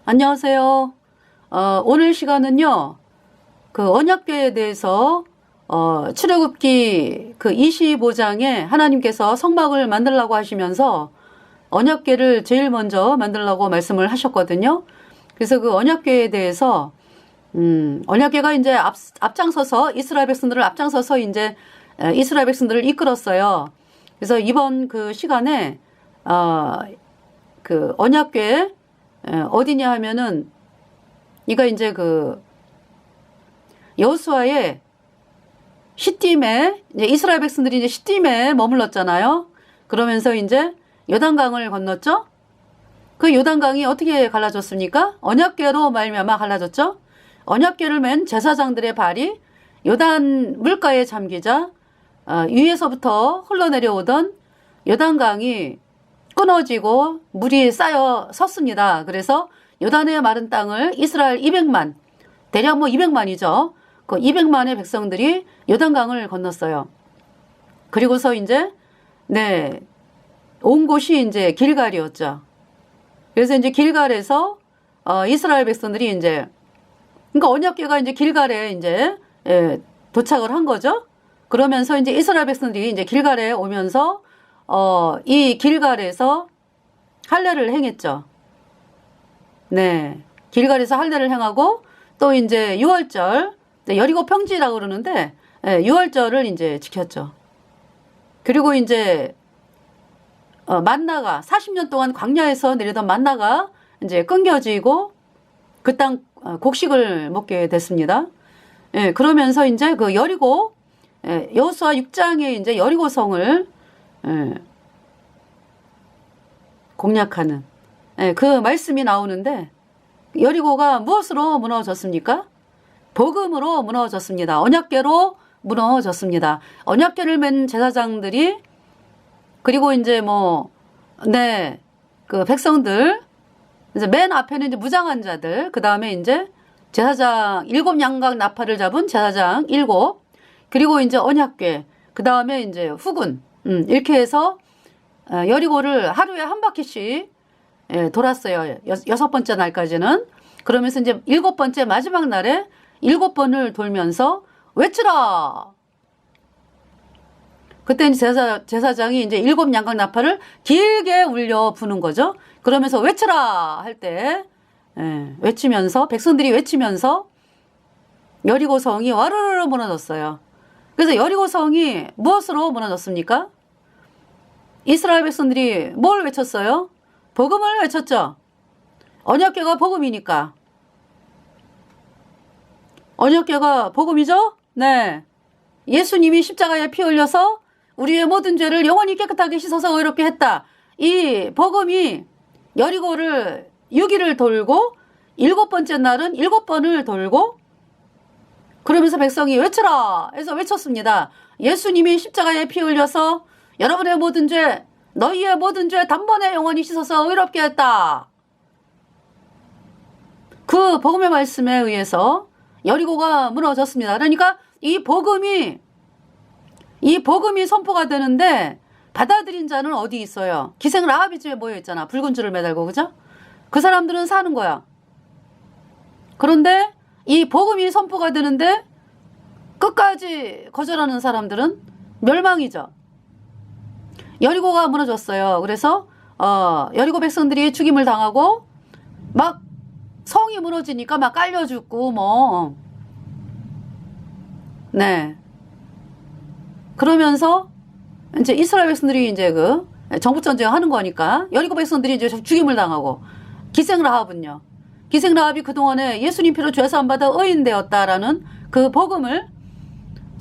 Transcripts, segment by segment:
안녕하세요. 오늘 시간은요, 그 언약궤에 대해서, 출애굽기 그 25장에 하나님께서 성막을 만들라고 하시면서 언약궤를 제일 먼저 만들라고 말씀을 하셨거든요. 그래서 그 언약궤에 대해서, 언약궤가 이제 앞장서서 이스라엘 백성들을 앞장서서 이제 이스라엘 백성들을 이끌었어요. 그래서 이번 그 시간에, 그 언약궤 어디냐 하면은 이거 이제 그 여호수아의 시딤에 이제 이스라엘 백성들이 이제 시딤에 머물렀잖아요. 그러면서 이제 요단강을 건넜죠. 그 요단강이 어떻게 갈라졌습니까? 언약궤로 말미암아 갈라졌죠. 언약궤를 맨 제사장들의 발이 요단 물가에 잠기자 위에서부터 흘러내려오던 요단강이 끊어지고 물이 쌓여 섰습니다. 그래서 요단의 마른 땅을 이스라엘 200만, 대략 뭐 200만이죠. 그 200만의 백성들이 요단강을 건넜어요. 그리고서 이제, 온 곳이 이제 길갈이었죠. 그래서 이제 길갈에서, 이스라엘 백성들이 이제, 그러니까 언약궤가 이제 길갈에 이제, 도착을 한 거죠. 그러면서 이제 이스라엘 백성들이 이제 길갈에 오면서 이 길갈에서 할례를 행했죠. 길갈에서 할례를 행하고 또 이제 유월절, 여리고 평지라고 그러는데 유월절을 이제 지켰죠. 그리고 이제 만나가 40년 동안 광야에서 내리던 만나가 이제 끊겨지고 그 땅 곡식을 먹게 됐습니다. 그러면서 이제 그 여리고 여호수아 6장에 이제 여리고성을 공략하는 그 말씀이 나오는데 여리고가 무엇으로 무너졌습니까? 복음으로 무너졌습니다. 언약궤로 무너졌습니다. 언약궤를 맨 제사장들이 그리고 이제 그 백성들 이제 맨 앞에는 이제 무장한 자들 그 다음에 이제 제사장 7 양각 나팔을 잡은 제사장 7 그리고 이제 언약궤 그 다음에 이제 후군 이렇게 해서 여리고를 하루에 한 바퀴씩 돌았어요. 6번째 날까지는. 그러면서 이제 7번째 마지막 날에 7번을 돌면서 외치라. 그때 이제 제사장이 이제 7 양각 나팔을 길게 울려 부는 거죠. 그러면서 외치라 할 때 외치면서 백성들이 외치면서 여리고성이 와르르 무너졌어요. 그래서 여리고성이 무엇으로 무너졌습니까? 이스라엘 백성들이 뭘 외쳤어요? 복음을 외쳤죠. 언약궤가 복음이니까. 언약궤가 복음이죠? 네. 예수님이 십자가에 피 흘려서 우리의 모든 죄를 영원히 깨끗하게 씻어서 의롭게 했다. 이 복음이 여리고를 6일을 돌고 7번째 날은 7번을 돌고 그러면서 백성이 외쳐라 해서 외쳤습니다. 예수님이 십자가에 피 흘려서 여러분의 모든 죄, 너희의 모든 죄 단번에 영원히 씻어서 의롭게 했다. 그 복음의 말씀에 의해서 여리고가 무너졌습니다. 그러니까 이 복음이 선포가 되는데 받아들인 자는 어디 있어요? 기생 라합이 집에 모여 있잖아. 붉은 줄을 매달고, 그죠? 그 사람들은 사는 거야. 그런데 이 복음이 선포가 되는데 끝까지 거절하는 사람들은 멸망이죠. 여리고가 무너졌어요. 그래서 여리고 백성들이 죽임을 당하고 막 성이 무너지니까 막 깔려 죽고 그러면서 이제 이스라엘 백성들이 이제 그 정복 전쟁을 하는 거니까 여리고 백성들이 이제 죽임을 당하고 기생 라합은요. 기생 라합이 그동안에 예수님 피로 죄 사함 받아 의인 되었다라는 그 복음을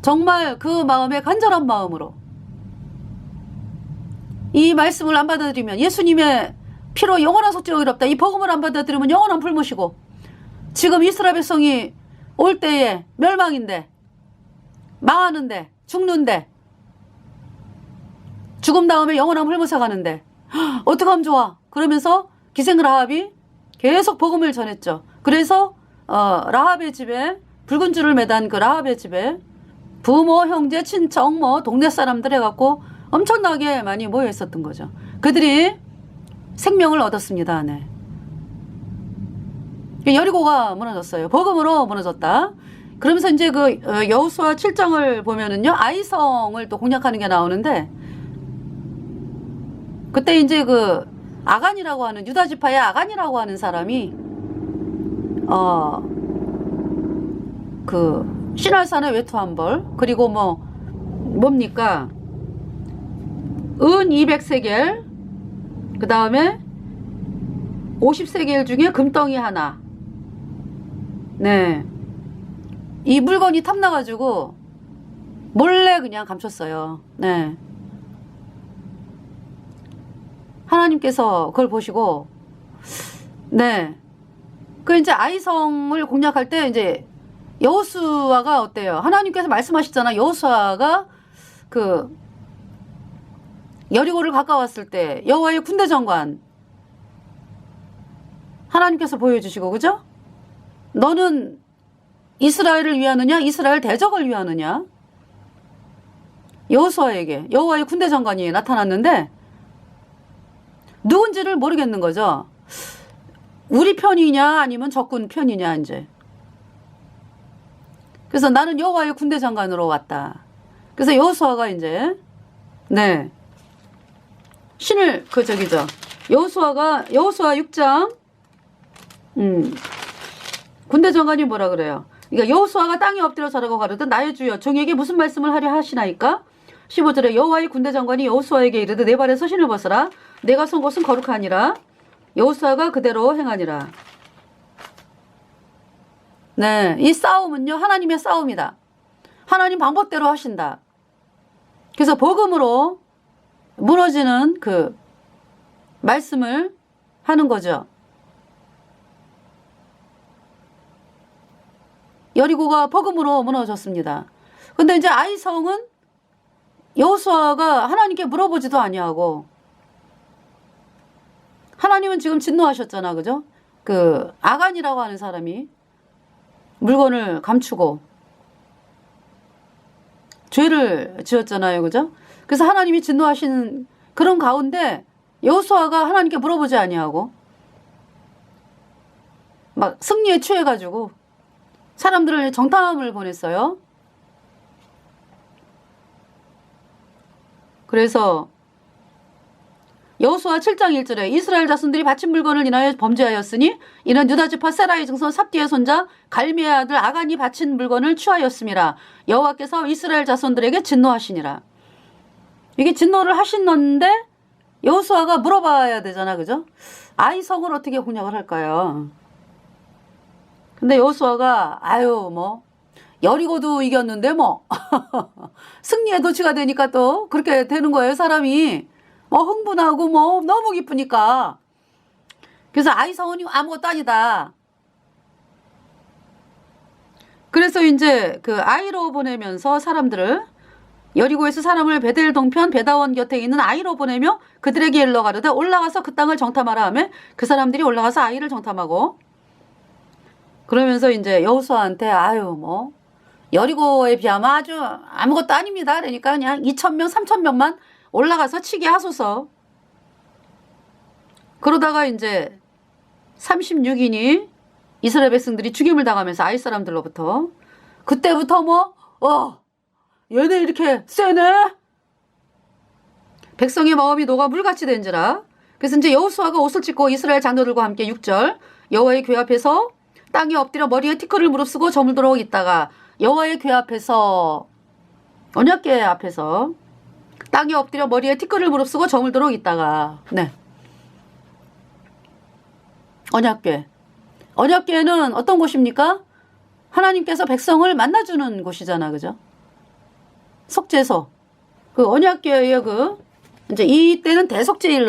정말 그 마음에 간절한 마음으로 이 말씀을 안 받아들이면 예수님의 피로 영원한 속죄가 의롭다. 이 복음을 안 받아들이면 영원한 불못이고 지금 이스라엘 백성이 올 때에 멸망인데 망하는데 죽는데 죽음 다음에 영원한 불못에 가는데 어떻게 하면 좋아? 그러면서 기생 라합이 계속 복음을 전했죠. 그래서 라합의 집에 붉은 줄을 매단 그 라합의 집에 부모, 형제, 친척, 동네 사람들 해갖고 엄청나게 많이 모여 있었던 거죠. 그들이 생명을 얻었습니다. 네. 여리고가 무너졌어요. 복음으로 무너졌다. 그러면서 이제 그 여호수아 7장을 보면은요, 아이성을 또 공략하는 게 나오는데, 그때 이제 그 아간이라고 하는, 유다 지파의 아간이라고 하는 사람이 그 시날산의 외투 벌, 그리고 뭡니까, 은 200세겔, 그 다음에 50세겔 중에 금덩이 하나. 네. 이 물건이 탐나가지고 몰래 그냥 감췄어요. 네. 하나님께서 그걸 보시고, 네. 그 이제 아이성을 공략할 때 이제 여호수아가 어때요? 하나님께서 말씀하셨잖아. 여호수아가 그 여리고를 가까웠을 때 여호와의 군대 장관 하나님께서 보여주시고, 그죠? 너는 이스라엘을 위하느냐, 이스라엘 대적을 위하느냐? 여호수아에게 여호와의 군대 장관이 나타났는데 누군지를 모르겠는 거죠. 우리 편이냐 아니면 적군 편이냐 이제. 그래서 나는 여호와의 군대 장관으로 왔다. 그래서 여호수아가 이제 네 신을 여호수아 6장 군대 장관이 뭐라 그래요? 그러니까 여호수아가 땅에 엎드려 절하고 가로되 나의 주여 종에게 무슨 말씀을 하려 하시나이까? 15절에 여호와의 군대 장관이 여호수아에게 이르되 내 발에서 신을 벗으라. 내가 선 곳은 거룩하니라. 여호수아가 그대로 행하니라. 네, 이 싸움은요 하나님의 싸움이다. 하나님 방법대로 하신다. 그래서 복음으로 무너지는 그 말씀을 하는 거죠. 여리고가 복음으로 무너졌습니다. 근데 이제 아이성은 여호수아가 하나님께 물어보지도 아니하고, 하나님은 지금 진노하셨잖아, 그죠? 그 아간이라고 하는 사람이 물건을 감추고 죄를 지었잖아요, 그죠? 그래서 하나님이 진노하시는 그런 가운데 여호수아가 하나님께 물어보지 아니하고 막 승리에 취해가지고 사람들을 정탐을 보냈어요. 그래서 여호수아 7장 1절에 이스라엘 자손들이 바친 물건을 인하여 범죄하였으니 이는 유다지파 세라의 증손 삽디의 손자 갈미의 아들 아간이 바친 물건을 취하였음이라. 여호와께서 이스라엘 자손들에게 진노하시니라. 이게 진노를 하시는데 여호수아가 물어봐야 되잖아, 그죠? 아이성을 어떻게 공략을 할까요? 근데 여호수아가 여리고도 이겼는데 승리의 도취가 되니까 또 그렇게 되는 거예요. 사람이 흥분하고 너무 기쁘니까. 그래서 아이성은 아무것도 아니다. 그래서 이제 그 아이로 보내면서 사람들을, 여리고에서 사람을 베델 동편 베다원 곁에 있는 아이로 보내며 그들에게 일러 가르되 올라가서 그 땅을 정탐하라 하며 그 사람들이 올라가서 아이를 정탐하고, 그러면서 이제 여호수아한테 여리고에 비하면 아주 아무것도 아닙니다. 그러니까 그냥 2,000명 3,000명만 올라가서 치게 하소서. 그러다가 이제 36인이 이스라엘 백성들이 죽임을 당하면서 아이 사람들로부터, 그때부터 얘네 이렇게 세네? 백성의 마음이 녹아 물같이 된지라. 그래서 이제 여호수아가 옷을 찢고 이스라엘 장로들과 함께 6절 여호와의 궤 앞에서 땅에 엎드려 머리에 티끌을 무릅쓰고 저물도록 있다가, 여호와의 궤 앞에서, 언약궤 앞에서 땅에 엎드려 머리에 티끌을 무릅쓰고 저물도록 있다가, 네. 언약궤는 어떤 곳입니까? 하나님께서 백성을 만나주는 곳이잖아, 그죠? 속죄소. 그 언약궤의 이제 이때는 대속죄일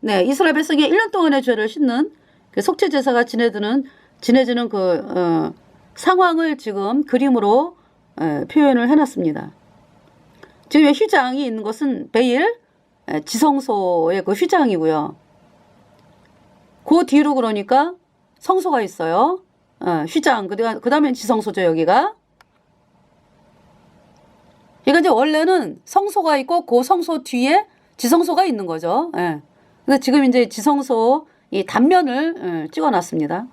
네, 이스라엘 백성이 1년 동안의 죄를 씻는 그 속죄 제사가 지내주는 그 상황을 지금 그림으로 표현을 해놨습니다. 지금 휘장이 있는 것은 베일 지성소의 그 휘장이고요. 그 뒤로 그러니까 성소가 있어요. 휘장, 그 다음에 지성소죠, 여기가. 그러니까 이제 원래는 성소가 있고 그 성소 뒤에 지성소가 있는 거죠. 근데 지금 이제 지성소 이 단면을 찍어놨습니다.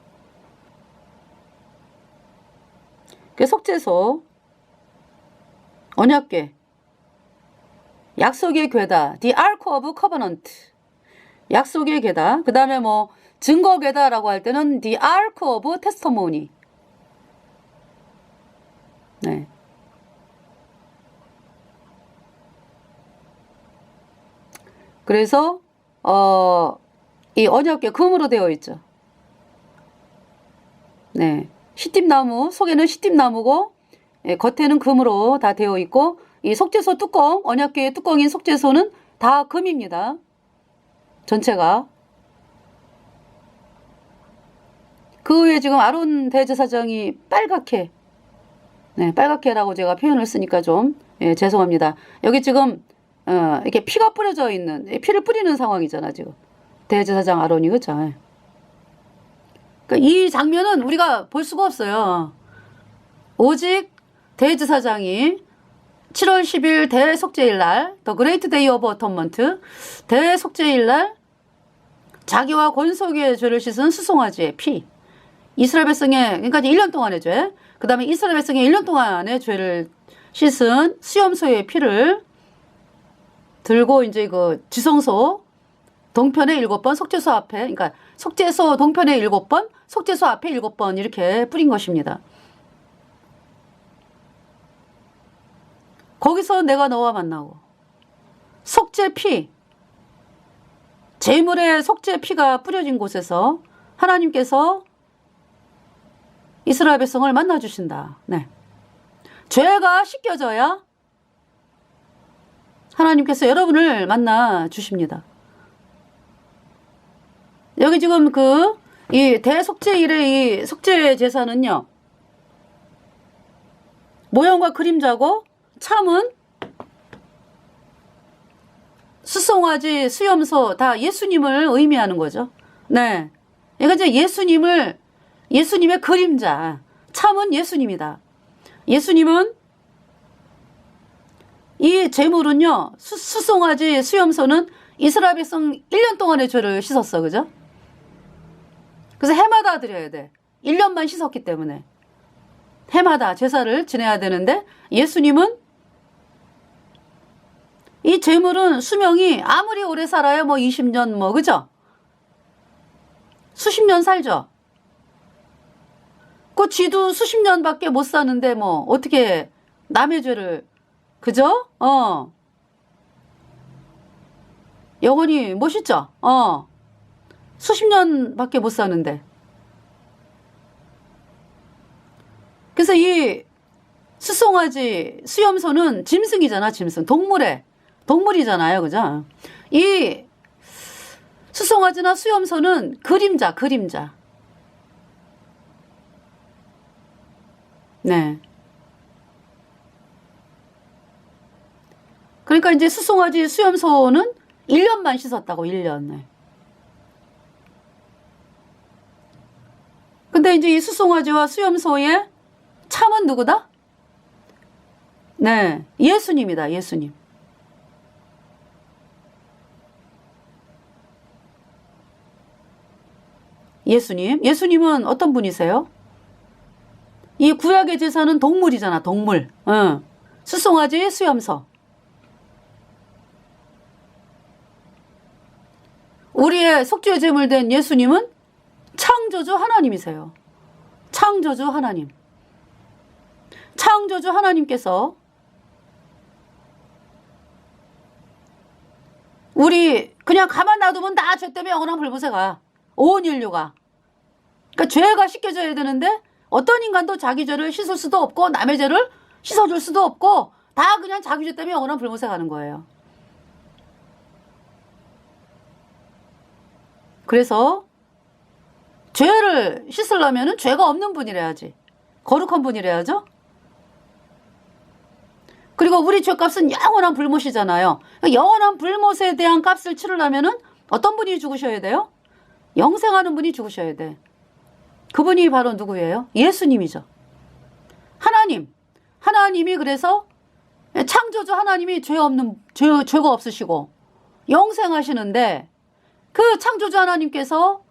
그 속죄소, 언약궤, 약속의 궤다, The Ark of Covenant, 약속의 궤다. 그 다음에 뭐 증거 궤다라고 할 때는 The Ark of Testimony. 네. 그래서 이 언약궤 금으로 되어 있죠. 네. 시띠나무, 속에는 시띠나무고 겉에는 금으로 다 되어 있고, 이 속죄소 뚜껑, 언약궤의 뚜껑인 속죄소는 다 금입니다. 전체가. 그 외에 지금 아론 대제사장이 빨갛게, 네, 빨갛게라고 제가 표현을 쓰니까 좀 죄송합니다. 여기 지금 이렇게 피가 뿌려져 있는, 피를 뿌리는 상황이잖아 지금 대제사장 아론이. 그렇죠? 그러니까 이 장면은 우리가 볼 수가 없어요. 오직 대제사장이 7월 10일 대속죄일 날, The Great Day of Atonement, 대속죄일 날 자기와 권속의 죄를 씻은 수송아지의 피, 이스라엘 백성의, 그러니까 1년 동안의 죄, 그 다음에 이스라엘 백성의 1년 동안의 죄를 씻은 수염소의 피를 들고 이제 그 지성소 동편에 7번, 속죄소 앞에, 그러니까 속죄소 동편에 7번, 속죄소 앞에 7번 이렇게 뿌린 것입니다. 거기서 내가 너와 만나고, 속죄 피, 제물의 속죄 피가 뿌려진 곳에서 하나님께서 이스라엘 백성을 만나주신다. 네. 죄가 씻겨져야 하나님께서 여러분을 만나 주십니다. 여기 지금 이 대속죄일의 이 속죄 제사는요, 모형과 그림자고, 참은 수송아지, 수염소 다 예수님을 의미하는 거죠. 네. 그러니까 이제 예수님의 그림자, 참은 예수님이다. 예수님은 이 제물은요, 수송아지, 수염소는 이스라엘 백성 1년 동안의 죄를 씻었어. 그죠? 그래서 해마다 드려야 돼. 1년만 씻었기 때문에. 해마다 제사를 지내야 되는데, 예수님은 이 제물은 수명이 아무리 오래 살아야 뭐 20년 뭐, 그죠? 수십 년 살죠? 그 쥐도 수십 년밖에 못 사는데 뭐, 어떻게 남의 죄를, 그죠? 영원히 멋있죠? 수십 년밖에 못 사는데. 그래서 이 수송아지, 수염소는 짐승이잖아, 짐승. 동물이잖아요. 그죠? 이 수송아지나 수염소는 그림자. 네. 그러니까 이제 수송아지, 수염소는 1년만 씻었다고, 1년. 네. 근데 이제 이 수송아지와 수염소의 참은 누구다? 네. 예수님이다, 예수님. 예수님은 어떤 분이세요? 이 구약의 제사는 동물이잖아, 동물. 수송아지, 수염소. 우리의 속죄 제물 된 예수님은 창조주 하나님이세요. 창조주 하나님. 창조주 하나님께서 우리 그냥 가만 놔두면 다 죄 때문에 영원한 불못에 가. 온 인류가. 그러니까 죄가 씻겨져야 되는데 어떤 인간도 자기 죄를 씻을 수도 없고 남의 죄를 씻어줄 수도 없고 다 그냥 자기 죄 때문에 영원한 불못에 가는 거예요. 그래서 죄를 씻으려면 죄가 없는 분이래야지. 거룩한 분이래야죠. 그리고 우리 죄값은 영원한 불못이잖아요. 영원한 불못에 대한 값을 치르려면 어떤 분이 죽으셔야 돼요? 영생하는 분이 죽으셔야 돼. 그분이 바로 누구예요? 예수님이죠. 하나님이 그래서 창조주 하나님이 죄가 없으시고 영생하시는데 그 창조주 하나님께서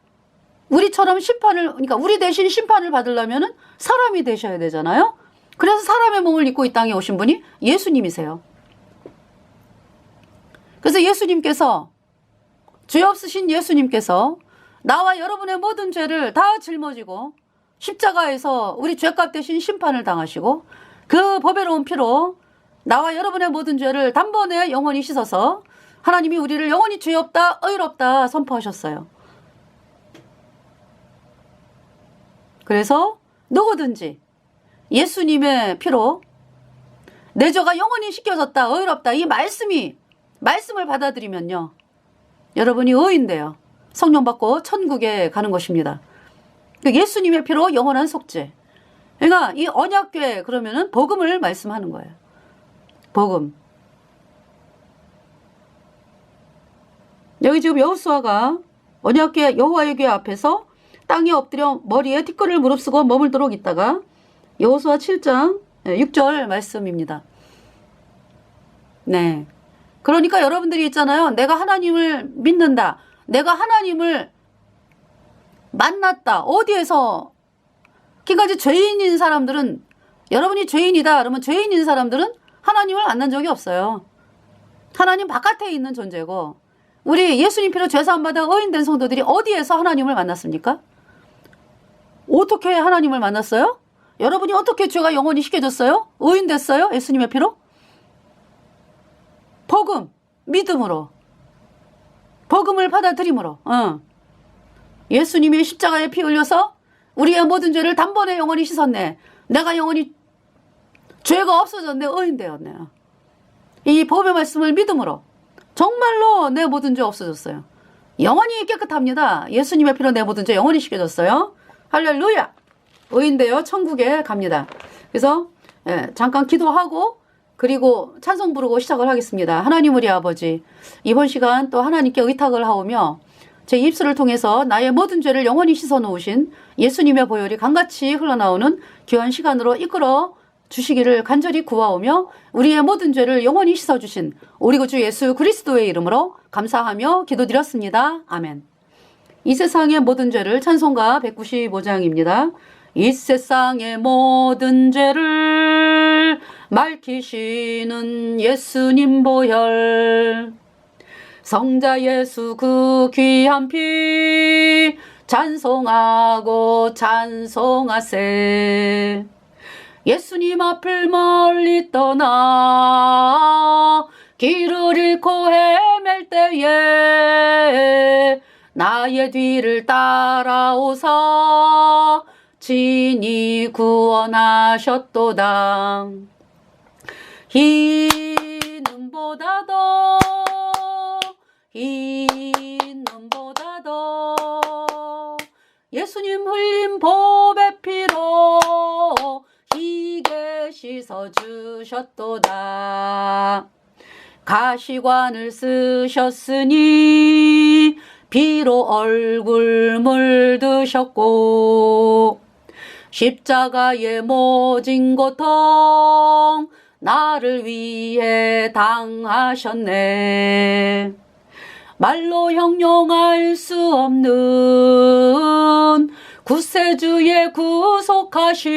우리처럼 그러니까 우리 대신 심판을 받으려면 사람이 되셔야 되잖아요. 그래서 사람의 몸을 입고 이 땅에 오신 분이 예수님이세요. 그래서 예수님께서, 죄 없으신 예수님께서 나와 여러분의 모든 죄를 다 짊어지고 십자가에서 우리 죄값 대신 심판을 당하시고 그 보배로운 피로 나와 여러분의 모든 죄를 단번에 영원히 씻어서 하나님이 우리를 영원히 죄 없다, 의롭다 선포하셨어요. 그래서 누구든지 예수님의 피로 내 죄가 영원히 씻겨졌다, 의롭다, 이 말씀을 받아들이면요, 여러분이 의인돼요. 성령 받고 천국에 가는 것입니다. 예수님의 피로 영원한 속죄. 그러니까 이 언약궤 그러면은 복음을 말씀하는 거예요. 복음. 여기 지금 여호수아가 언약궤 여호와의 궤 앞에서 땅에 엎드려 머리에 티끌을 무릅쓰고 머물도록 있다가 여호수아 7장 6절 말씀입니다. 네. 그러니까 여러분들이 있잖아요. 내가 하나님을 믿는다. 내가 하나님을 만났다. 어디에서? 그러니까 죄인인 사람들은, 여러분이 죄인이다 그러면 죄인인 사람들은 하나님을 만난 적이 없어요. 하나님 바깥에 있는 존재고, 우리 예수님 피로 죄사함 받아 의인된 성도들이 어디에서 하나님을 만났습니까? 어떻게 하나님을 만났어요? 여러분이 어떻게 죄가 영원히 씻겨졌어요? 의인 됐어요? 예수님의 피로? 복음, 믿음으로, 복음을 받아들임으로. 예수님이 십자가에 피 흘려서 우리의 모든 죄를 단번에 영원히 씻었네. 내가 영원히 죄가 없어졌네. 의인 되었네요. 이 법의 말씀을 믿음으로 정말로 내 모든 죄 없어졌어요. 영원히 깨끗합니다. 예수님의 피로 내 모든 죄 영원히 씻겨졌어요. 할렐루야. 의인 되어 천국에 갑니다. 그래서 잠깐 기도하고 그리고 찬송 부르고 시작을 하겠습니다. 하나님 우리 아버지, 이번 시간 또 하나님께 의탁을 하오며 제 입술을 통해서 나의 모든 죄를 영원히 씻어 놓으신 예수님의 보혈이 강같이 흘러나오는 귀한 시간으로 이끌어 주시기를 간절히 구하오며 우리의 모든 죄를 영원히 씻어주신 우리 구주 예수 그리스도의 이름으로 감사하며 기도드렸습니다. 아멘. 이 세상의 모든 죄를 찬송가 195장입니다. 이 세상의 모든 죄를 맑히시는 예수님 보혈, 성자 예수 그 귀한 피 찬송하고 찬송하세. 예수님 앞을 멀리 떠나 길을 잃고 헤맬 때에 나의 뒤를 따라오사 친히 구원하셨도다. 흰 눈보다도 예수님 흘린 보배 피로 희게 씻어주셨도다. 가시관을 쓰셨으니 피로 얼굴 물드셨고 십자가의 모진 고통 나를 위해 당하셨네. 말로 형용할 수 없는 구세주의 구속하심,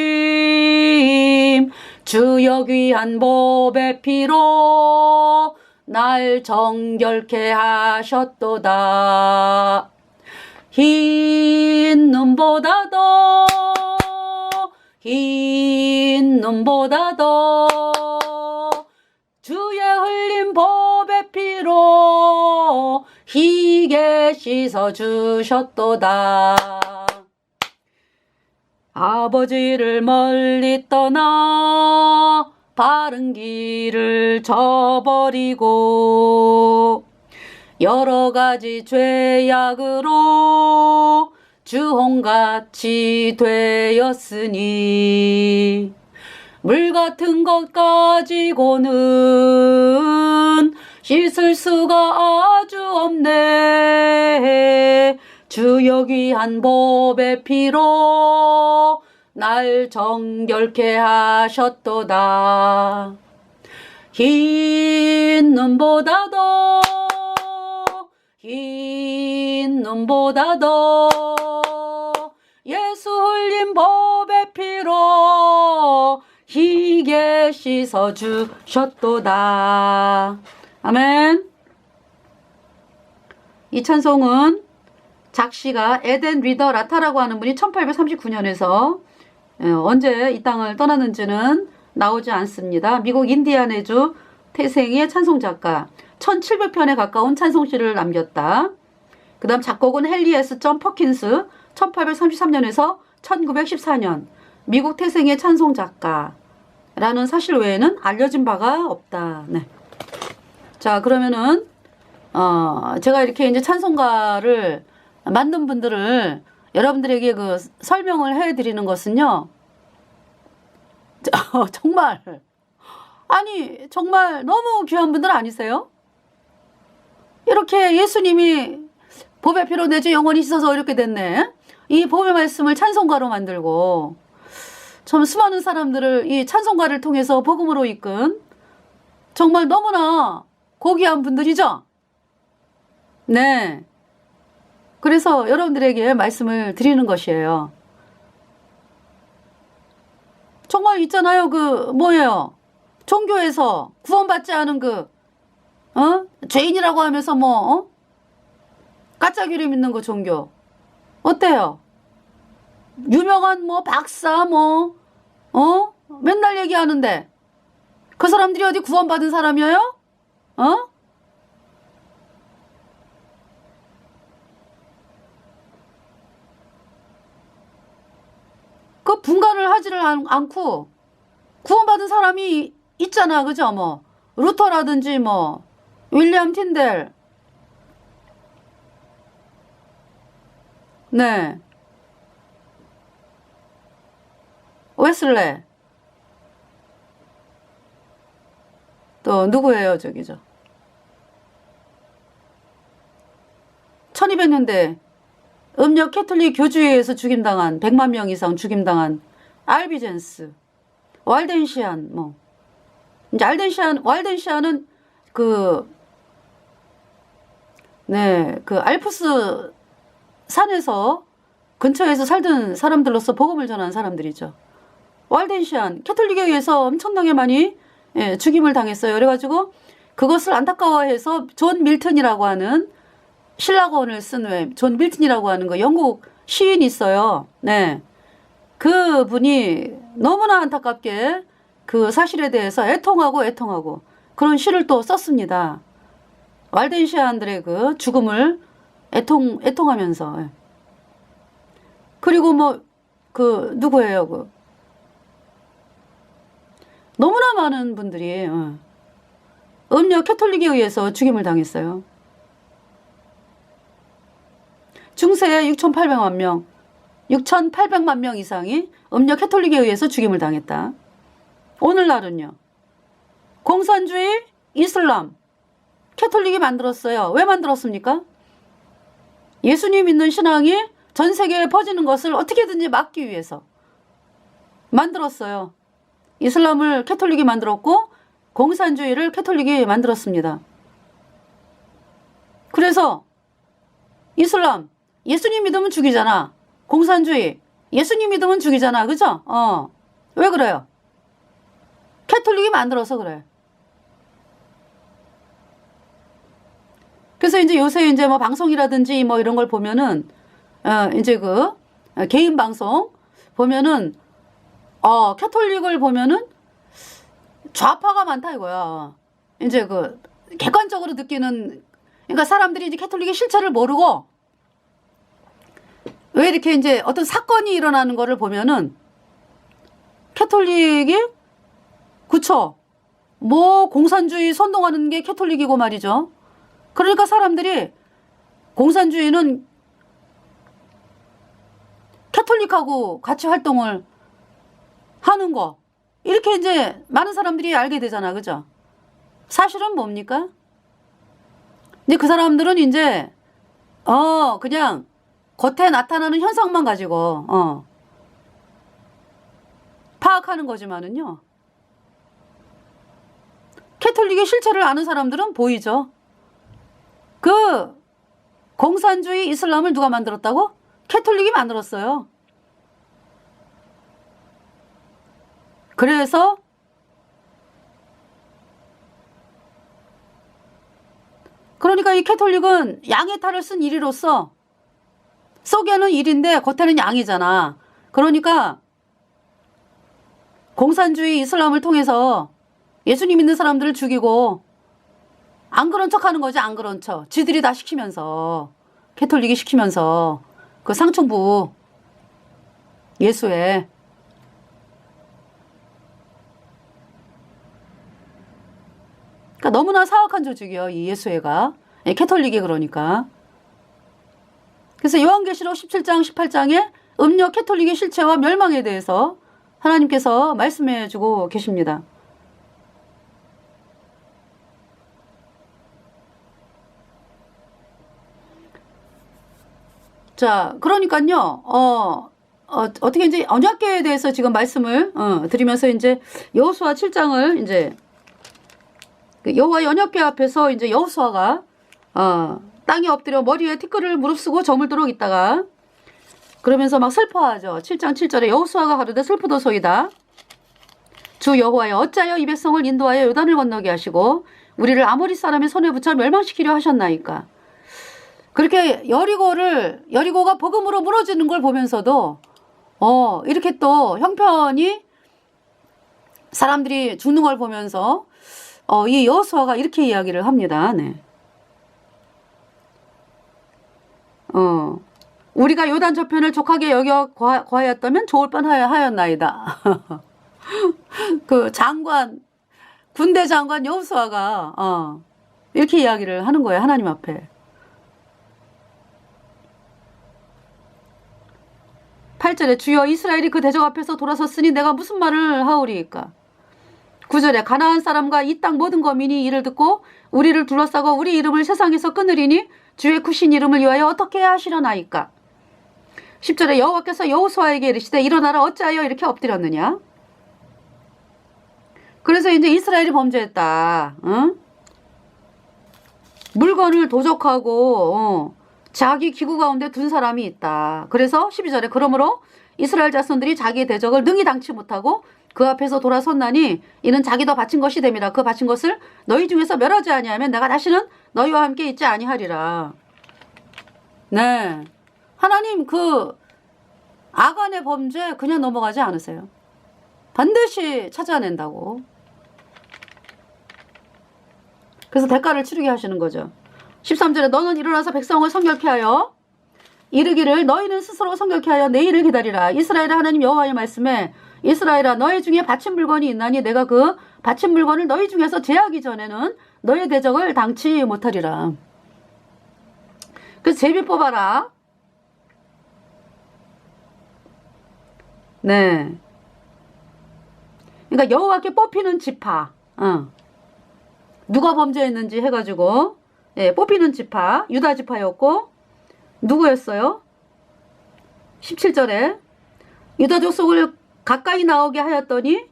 주여 귀한 보배 피로 날 정결케 하셨도다. 흰 눈보다도 주의 흘린 보배 피로 희게 씻어주셨도다. 아버지를 멀리 떠나 바른 길을 저버리고 여러 가지 죄악으로 주홍같이 되었으니 물 같은 것 가지고는 씻을 수가 아주 없네. 주여 귀한 보배 피로 날 정결케 하셨도다. 흰 눈보다도 예수 흘린 보배 피로 씻어 주셨도다. 아멘. 이 찬송은 작시가 에덴 리더 라타라고 하는 분이 1839년에서 언제 이 땅을 떠났는지는 나오지 않습니다. 미국 인디아나주 태생의 찬송작가, 1700편에 가까운 찬송시를 남겼다. 그 다음 작곡은 헨리 S. 퍼킨스, 1833년에서 1914년 미국 태생의 찬송작가라는 사실 외에는 알려진 바가 없다. 네. 자, 그러면은 제가 이렇게 이제 찬송가를 만든 분들을 여러분들에게 그 설명을 해드리는 것은요, 정말 정말 너무 귀한 분들 아니세요? 이렇게 예수님이 보배 피로 내 주 영원히 씻어서 이렇게 됐네. 이 보배 말씀을 찬송가로 만들고 참 수많은 사람들을 이 찬송가를 통해서 복음으로 이끈 정말 너무나 고귀한 분들이죠. 네. 그래서 여러분들에게 말씀을 드리는 것이에요. 정말 있잖아요. 뭐예요? 종교에서 구원받지 않은 죄인이라고 하면서 가짜교리 믿는 거 종교. 어때요? 유명한 박사 맨날 얘기하는데 그 사람들이 어디 구원받은 사람이에요? 그 분간을 하지를 않고 구원받은 사람이 있잖아. 그죠? 루터라든지 윌리엄 틴델. 네. 웨슬레. 또 누구예요? 저기죠. 1200년대 음력 캐톨릭 교주에 의해서 죽임당한 100만 명 이상 죽임당한 알비젠스, 왈덴시안 이제 왈덴시안은 그 알프스 산에서 근처에서 살던 사람들로서 복음을 전한 사람들이죠. 왈덴시안 캐톨릭에 의해서 엄청나게 많이 죽임을 당했어요. 그래가지고 그것을 안타까워해서 존 밀턴이라고 하는 신라권을 쓴 존 밀턴이라고 하는 영국 시인이 있어요. 네, 그 분이 너무나 안타깝게 그 사실에 대해서 애통하고 그런 시를 또 썼습니다. 왈덴시안들의 그 죽음을 애통하면서. 그리고 누구예요? 너무나 많은 분들이 음력 캐톨릭에 의해서 죽임을 당했어요. 중세에 6,800만 명 이상이 음력 캐톨릭에 의해서 죽임을 당했다. 오늘날은요, 공산주의, 이슬람, 캐톨릭이 만들었어요. 왜 만들었습니까? 예수님 믿는 신앙이 전 세계에 퍼지는 것을 어떻게든지 막기 위해서 만들었어요. 이슬람을 캐톨릭이 만들었고 공산주의를 캐톨릭이 만들었습니다. 그래서 이슬람, 예수님 믿으면 죽이잖아. 공산주의, 예수님 믿으면 죽이잖아. 그죠? 왜 그래요? 캐톨릭이 만들어서 그래. 그래서 이제 요새 이제 방송이라든지 이런 걸 보면은 이제 개인 방송 보면은 캐톨릭을 보면은 좌파가 많다 이거야. 이제 객관적으로 느끼는, 그러니까 사람들이 이제 캐톨릭의 실체를 모르고 왜 이렇게 이제 어떤 사건이 일어나는 거를 보면은 캐톨릭이 그쵸? 공산주의 선동하는 게 캐톨릭이고 말이죠. 그러니까 사람들이 공산주의는 캐톨릭하고 같이 활동을 하는 거, 이렇게 이제 많은 사람들이 알게 되잖아. 그죠? 사실은 뭡니까? 이제 그 사람들은 이제 그냥 겉에 나타나는 현상만 가지고 파악하는 거지만은요, 캐톨릭의 실체를 아는 사람들은 보이죠. 공산주의 이슬람을 누가 만들었다고? 캐톨릭이 만들었어요. 그래서 그러니까 이 캐톨릭은 양의 탈을 쓴 일이로서 속에는 일인데 겉에는 양이잖아. 그러니까 공산주의 이슬람을 통해서 예수님 믿는 사람들을 죽이고 안 그런 척 하는 거지. 안 그런 척. 지들이 다 시키면서, 캐톨릭이 시키면서 그 상층부 예수회. 그러니까 너무나 사악한 조직이요, 이 예수회가. 캐톨릭이 그러니까. 그래서 요한계시록 17장 18장에 음력 캐톨릭의 실체와 멸망에 대해서 하나님께서 말씀해 주고 계십니다. 자, 그러니까요, 어떻게 이제 언약궤에 대해서 지금 말씀을 드리면서 이제 여호수아 7장을 이제 그 여호와의 언약궤 앞에서 이제 여호수아가 땅에 엎드려 머리에 티끌을 무릅쓰고 저물도록 있다가 그러면서 막 슬퍼하죠. 7장 7절에 여호수아가 가로되 슬프도소이다. 주 여호와여 어찌하여 이 백성을 인도하여 요단을 건너게 하시고 우리를 아모리 사람의 손에 붙여 멸망시키려 하셨나이까. 그렇게 여리고가 복음으로 무너지는 걸 보면서도 이렇게 또 형편이 사람들이 죽는 걸 보면서 이 여호수아가 이렇게 이야기를 합니다. 네. 우리가 요단 저편을 족하게 여겨 거하였다면 좋을 뻔하였나이다. 그 장관, 군대 장관 여호수아가 이렇게 이야기를 하는 거예요. 하나님 앞에. 8절에 주여 이스라엘이 그 대적 앞에서 돌아섰으니 내가 무슨 말을 하오리이까. 9절에 가나안 사람과 이 땅 모든 거민이 이를 듣고 우리를 둘러싸고 우리 이름을 세상에서 끊으리니 주의 크신 이름을 위하여 어떻게 하시려나이까. 10절에 여호와께서 여호수아에게 이르시되 일어나라 어찌하여 이렇게 엎드렸느냐. 그래서 이제 이스라엘이 범죄했다. 물건을 도적하고 자기 기구 가운데 둔 사람이 있다. 그래서 12절에 그러므로 이스라엘 자손들이 자기의 대적을 능히 당치 못하고 그 앞에서 돌아섰나니 이는 자기도 바친 것이 됨이라. 그 바친 것을 너희 중에서 멸하지 아니하면 내가 다시는 너희와 함께 있지 아니하리라. 네, 하나님 그 아간의 범죄 그냥 넘어가지 않으세요. 반드시 찾아낸다고. 그래서 대가를 치르게 하시는 거죠. 13절에 너는 일어나서 백성을 성결케 하여 이르기를 너희는 스스로 성결케 하여 내일을 기다리라. 이스라엘의 하나님 여호와의 말씀에 이스라엘아 너희 중에 바친 물건이 있나니 내가 그 바친 물건을 너희 중에서 제하기 전에는 너희 대적을 당치 못하리라. 그래서 제비 뽑아라. 네. 그러니까 여호와께 뽑히는 지파. 누가 범죄했는지 해가지고 뽑히는 지파 유다 지파였고 누구였어요? 17절에 유다 족속을 가까이 나오게 하였더니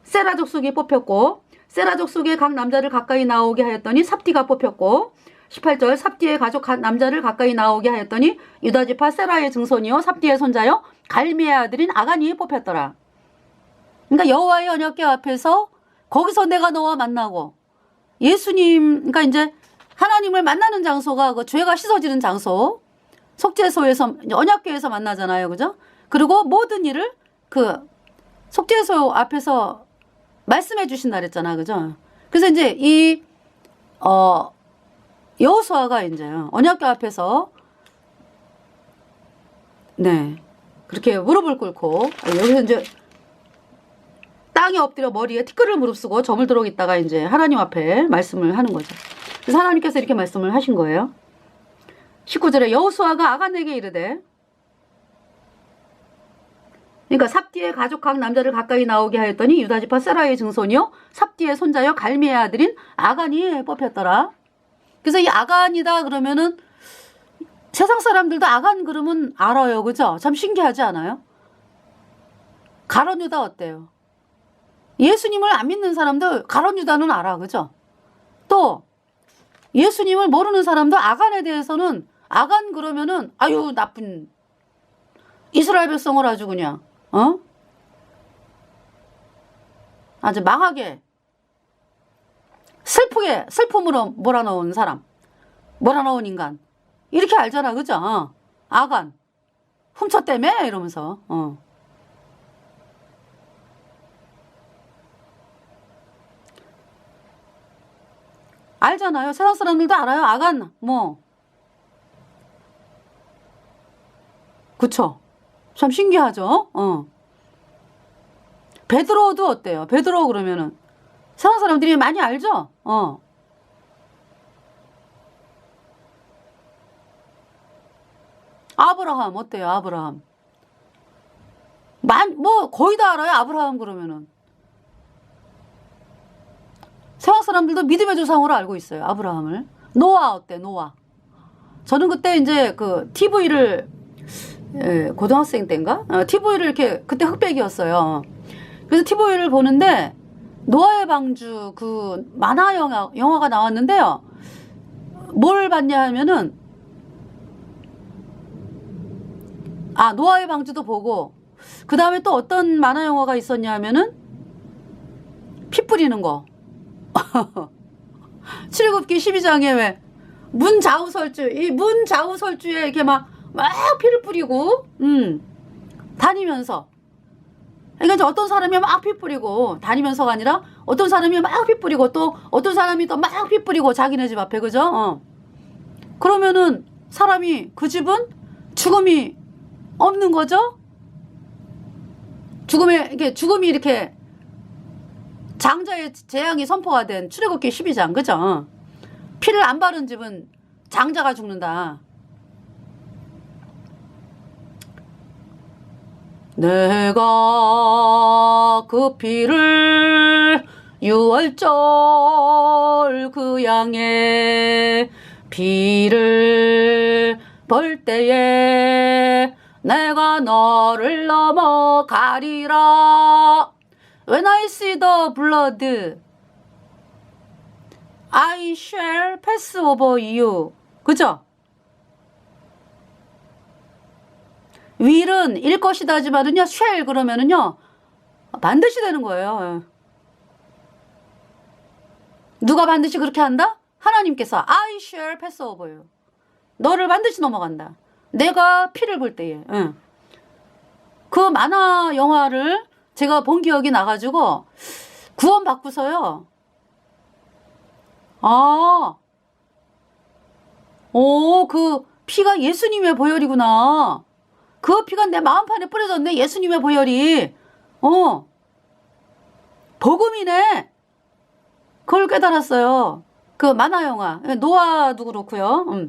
세라 족속이 뽑혔고 세라 족속의 각 남자를 가까이 나오게 하였더니 삽디가 뽑혔고 18절 삽디의 가족 남자를 가까이 나오게 하였더니 유다 지파 세라의 증손이요 삽디의 손자요 갈미의 아들인 아간이 뽑혔더라. 그러니까 여호와의 언약궤 앞에서 거기서 내가 너와 만나고 예수님 그러니까 이제 하나님을 만나는 장소가 그 죄가 씻어지는 장소 속죄소에서 언약궤에서 만나잖아요. 그죠? 그리고 모든 일을 그 속죄소 앞에서 말씀해 주신다 그랬잖아. 그죠? 그래서 이제 이 여호수아가 이제 언약궤 앞에서 네. 그렇게 무릎을 꿇고 여기서 이제 땅에 엎드려 머리에 티끌을 무릅쓰고 저물도록 있다가 이제 하나님 앞에 말씀을 하는 거죠. 그래서 하나님께서 이렇게 말씀을 하신 거예요. 19절에 여호수아가 아간에게 이르되 그러니까 삽디의 가족 각 남자를 가까이 나오게 하였더니 유다지파 세라의 증손이요 삽디의 손자여 갈미의 아들인 아간이 뽑혔더라. 그래서 이 아간이다 그러면은 세상 사람들도 아간 그러면 알아요. 그죠? 참 신기하지 않아요? 가룟 유다 어때요? 예수님을 안 믿는 사람도 가룟 유다는 알아. 그죠? 또 예수님을 모르는 사람도 아간에 대해서는 아간 그러면은 아유 나쁜 이스라엘 백성을 아주 그냥 아주 망하게 슬프게 슬픔으로 몰아넣은 사람. 몰아넣은 인간. 이렇게 알잖아, 그죠? 아간. 훔쳤다며? 이러면서. 알잖아요. 세상 사람들도 알아요. 아간, 뭐. 그쵸? 참 신기하죠? 베드로도 어때요? 베드로 그러면은. 세상 사람들이 많이 알죠? 아브라함, 어때요? 아브라함. 뭐, 거의 다 알아요. 아브라함 그러면은. 세상 사람들도 믿음의 조상으로 알고 있어요. 아브라함을. 노아 어때? 노아. 저는 그때 이제 그 TV를 고등학생 때인가? TV를 이렇게 그때 흑백이었어요. 그래서 TV를 보는데 노아의 방주 그 만화 영화가 나왔는데요. 뭘 봤냐 하면은 노아의 방주도 보고 그 다음에 또 어떤 만화 영화가 있었냐 하면은 피 뿌리는 거. 출애굽기 12장에 왜 이 문자우설주에 이렇게 막 피를 뿌리고, 다니면서. 그러니까 이제 어떤 사람이 막 피 뿌리고, 다니면서가 아니라 어떤 사람이 막 피 뿌리고, 또 어떤 사람이 또 막 피 뿌리고, 자기네 집 앞에, 그죠? 그러면은 사람이, 그 집은 죽음이 없는 거죠? 죽음이 이렇게 장자의 재앙이 선포가 된 출애굽기 12장, 그죠? 피를 안 바른 집은 장자가 죽는다. 내가 그 피를 6월절 그 양의 피를 벌 때에 내가 너를 넘어가리라. When I see the blood, I shall pass over you. 그죠? will은 일 것이다 하지만은요, shall 그러면은요, 반드시 되는 거예요. 누가 반드시 그렇게 한다? 하나님께서 I shall pass over you. 너를 반드시 넘어간다. 내가 피를 볼 때에. 그 만화 영화를 제가 본 기억이 나가지고 구원 받고서요. 그 피가 예수님의 보혈이구나. 그 피가 내 마음판에 뿌려졌네. 예수님의 보혈이. 복음이네. 그걸 깨달았어요. 그 만화 영화. 노아도 그렇고요.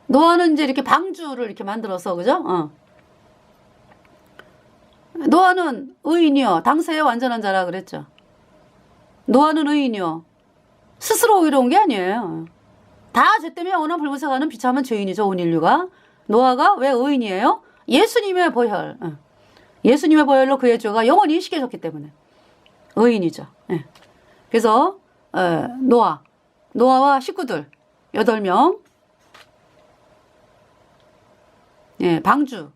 노아는 이제 이렇게 방주를 이렇게 만들어서, 그죠? 노아는 의인이요. 당세의 완전한 자라 그랬죠. 노아는 의인이요. 스스로 의로운 게 아니에요. 다 죄 때문에 영원한 불못에 가는 비참한 죄인이죠. 온 인류가. 노아가 왜 의인이에요? 예수님의 보혈. 예수님의 보혈로 그의 죄가 영원히 씻겨졌기 때문에 의인이죠. 그래서 노아와 식구들 8명 방주.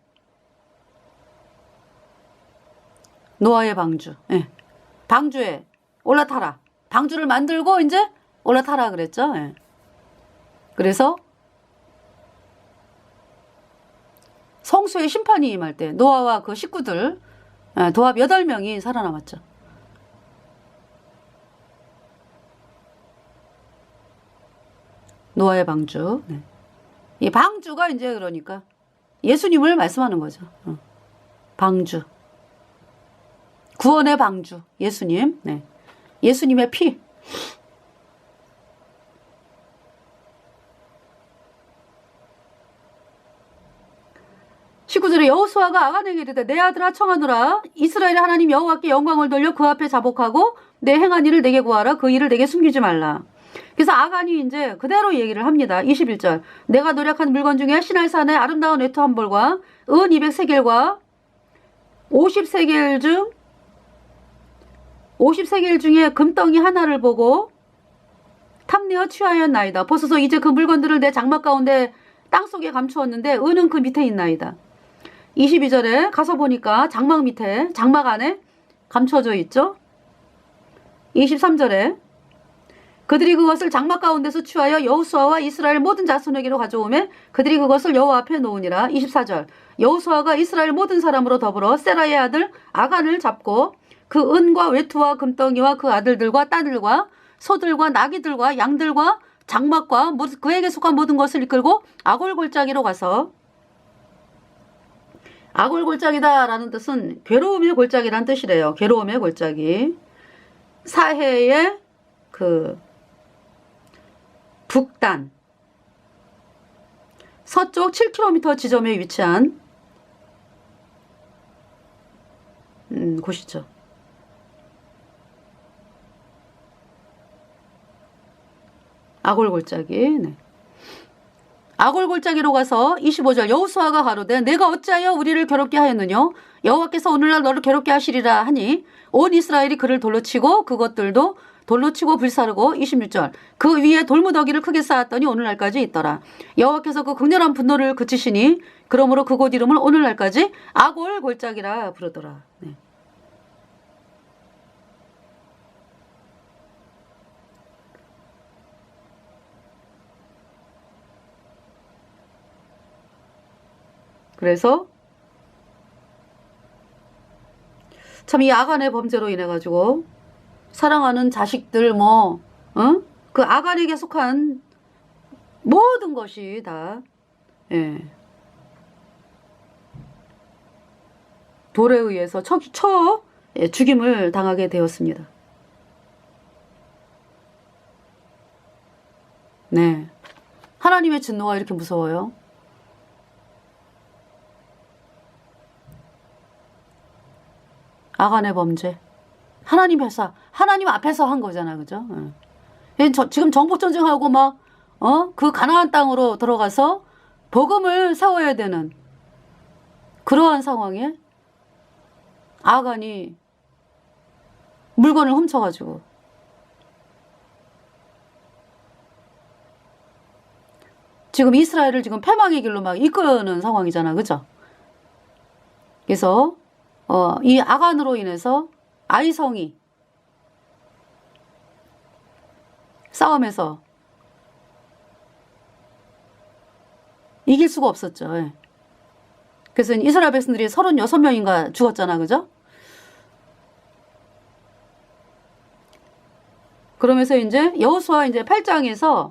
노아의 방주. 방주에 올라타라. 방주를 만들고 이제 올라타라 그랬죠. 그래서 성수의 심판이 임할 때 노아와 그 식구들 도합 8명이 살아남았죠. 노아의 방주. 이 방주가 이제 그러니까 예수님을 말씀하는 거죠. 방주. 구원의 방주. 예수님. 예수님의 피. 식구들의 여호수아가 아간에게 이르되 내 아들아 청하노라. 이스라엘의 하나님 여호와께 영광을 돌려 그 앞에 자복하고 내 행한 일을 내게 구하라. 그 일을 내게 숨기지 말라. 그래서 아간이 이제 그대로 얘기를 합니다. 21절. 내가 노력한 물건 중에 시날산의 아름다운 외투 한 벌과 은 200세겔과 50세겔 중에 금덩이 하나를 보고 탐내어 취하였나이다. 보소서 이제 그 물건들을 내 장막 가운데 땅속에 감추었는데 은은 그 밑에 있나이다. 22절에 가서 보니까 장막 안에 감춰져 있죠. 23절에 그들이 그것을 장막 가운데서 취하여 여호수아와 이스라엘 모든 자손에게로 가져오매 그들이 그것을 여호와 앞에 놓으니라. 24절. 여호수아가 이스라엘 모든 사람으로 더불어 세라의 아들 아간을 잡고 그 은과 외투와 금덩이와 그 아들들과 딸들과 소들과 나귀들과 양들과 장막과 그에게 속한 모든 것을 이끌고 아골 골짜기로 가서, 아골 골짜기다라는 뜻은 괴로움의 골짜기란 뜻이래요. 괴로움의 골짜기. 사해의 그 북단 서쪽 7km 지점에 위치한 곳이죠. 아골 골짜기. 네. 아골 골짜기로 가서 25절. 여호수아가 가로되 내가 어찌하여 우리를 괴롭게 하였느냐? 여호와께서 오늘날 너를 괴롭게 하시리라 하니 온 이스라엘이 그를 돌로 치고 그것들도 돌로 치고 불사르고. 26절. 그 위에 돌무더기를 크게 쌓았더니 오늘날까지 있더라. 여호와께서 그 극렬한 분노를 그치시니 그러므로 그곳 이름을 오늘날까지 아골 골짜기라 부르더라. 네. 그래서 참 이 아간의 범죄로 인해 가지고 사랑하는 자식들 그 아간에게 속한 모든 것이 다 돌에 의해서 죽임을 당하게 되었습니다. 네, 하나님의 진노가 이렇게 무서워요. 아간의 범죄. 하나님 앞에서 한 거잖아. 그죠? 지금 정복전쟁하고 그 가나안 땅으로 들어가서 복음을 세워야 되는 그러한 상황에 아간이 물건을 훔쳐가지고 지금 이스라엘을 지금 패망의 길로 막 이끄는 상황이잖아. 그죠? 그래서 이 아간으로 인해서 아이성이 싸움에서 이길 수가 없었죠. 그래서 이스라엘 백성들이 36명인가 죽었잖아. 그죠? 그러면서 이제 여호수아 이제 8장에서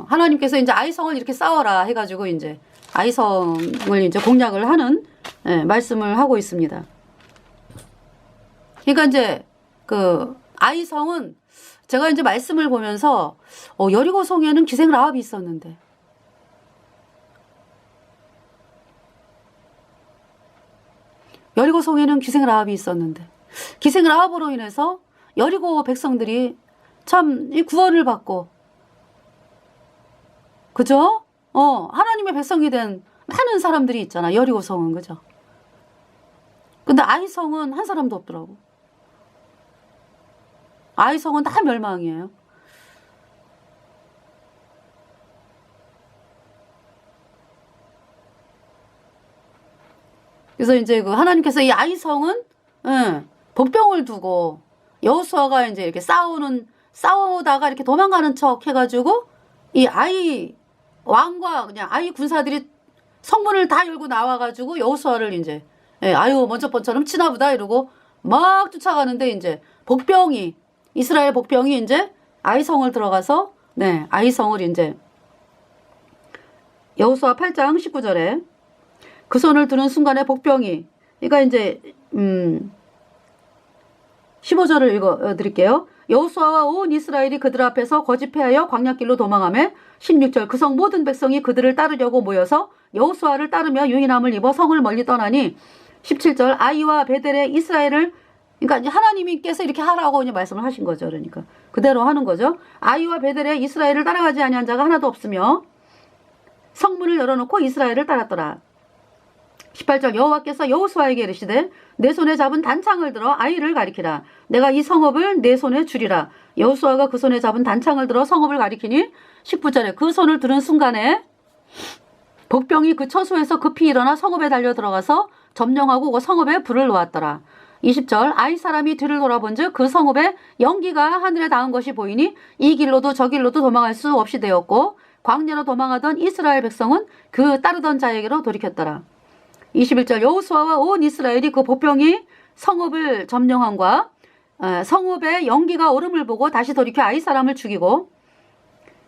하나님께서 이제 아이성을 이렇게 싸워라 해가지고 이제 아이성을 이제 공략을 하는 말씀을 하고 있습니다. 그러니까 이제 그 아이성은 제가 이제 말씀을 보면서 여리고성에는 기생 라합이 있었는데 기생 라합으로 인해서 여리고 백성들이 참 이 구원을 받고 그죠? 하나님의 백성이 된 많은 사람들이 있잖아. 여리고성은 그죠? 근데 아이성은 한 사람도 없더라고. 아이성은 다 멸망이에요. 그래서 이제 그 하나님께서 이 아이성은 복병을 두고 여호수아가 이제 이렇게 싸우다가 이렇게 도망가는 척 해가지고 이 아이 왕과 그냥 아이 군사들이 성문을 다 열고 나와가지고 여호수아를 이제 아유 먼저 번처럼 치나보다 이러고 막 쫓아가는데 이제 이스라엘 복병이 이제 아이성을 들어가서 아이성을 이제 여호수아 8장 19절에 그 손을 드는 순간에 복병이 그러니까 이제 15절을 읽어드릴게요. 여호수아와 온 이스라엘이 그들 앞에서 거짓패하여 광야길로 도망하며 16절 그 성 모든 백성이 그들을 따르려고 모여서 여호수아를 따르며 유인함을 입어 성을 멀리 떠나니 17절 아이와 베델에 이스라엘을 그러니까 이제 하나님께서 이렇게 하라고 이제 말씀을 하신 거죠. 그러니까 그대로 하는 거죠. 아이와 베델에 이스라엘을 따라가지 아니한 자가 하나도 없으며 성문을 열어놓고 이스라엘을 따랐더라. 18절 여호와께서 여호수아에게 이르시되 내 손에 잡은 단창을 들어 아이를 가리키라. 내가 이 성읍을 내 손에 주리라. 여호수아가 그 손에 잡은 단창을 들어 성읍을 가리키니 19절에 그 손을 들은 순간에 복병이 그 처소에서 급히 일어나 성읍에 달려 들어가서 점령하고 그 성읍에 불을 놓았더라. 20절 아이 사람이 뒤를 돌아본즉 그 성읍에 연기가 하늘에 닿은 것이 보이니 이 길로도 저 길로도 도망할 수 없이 되었고 광야로 도망하던 이스라엘 백성은 그 따르던 자에게로 돌이켰더라. 21절 여호수아와 온 이스라엘이 그 보병이 성읍을 점령함과 성읍에 연기가 오름을 보고 다시 돌이켜 아이 사람을 죽이고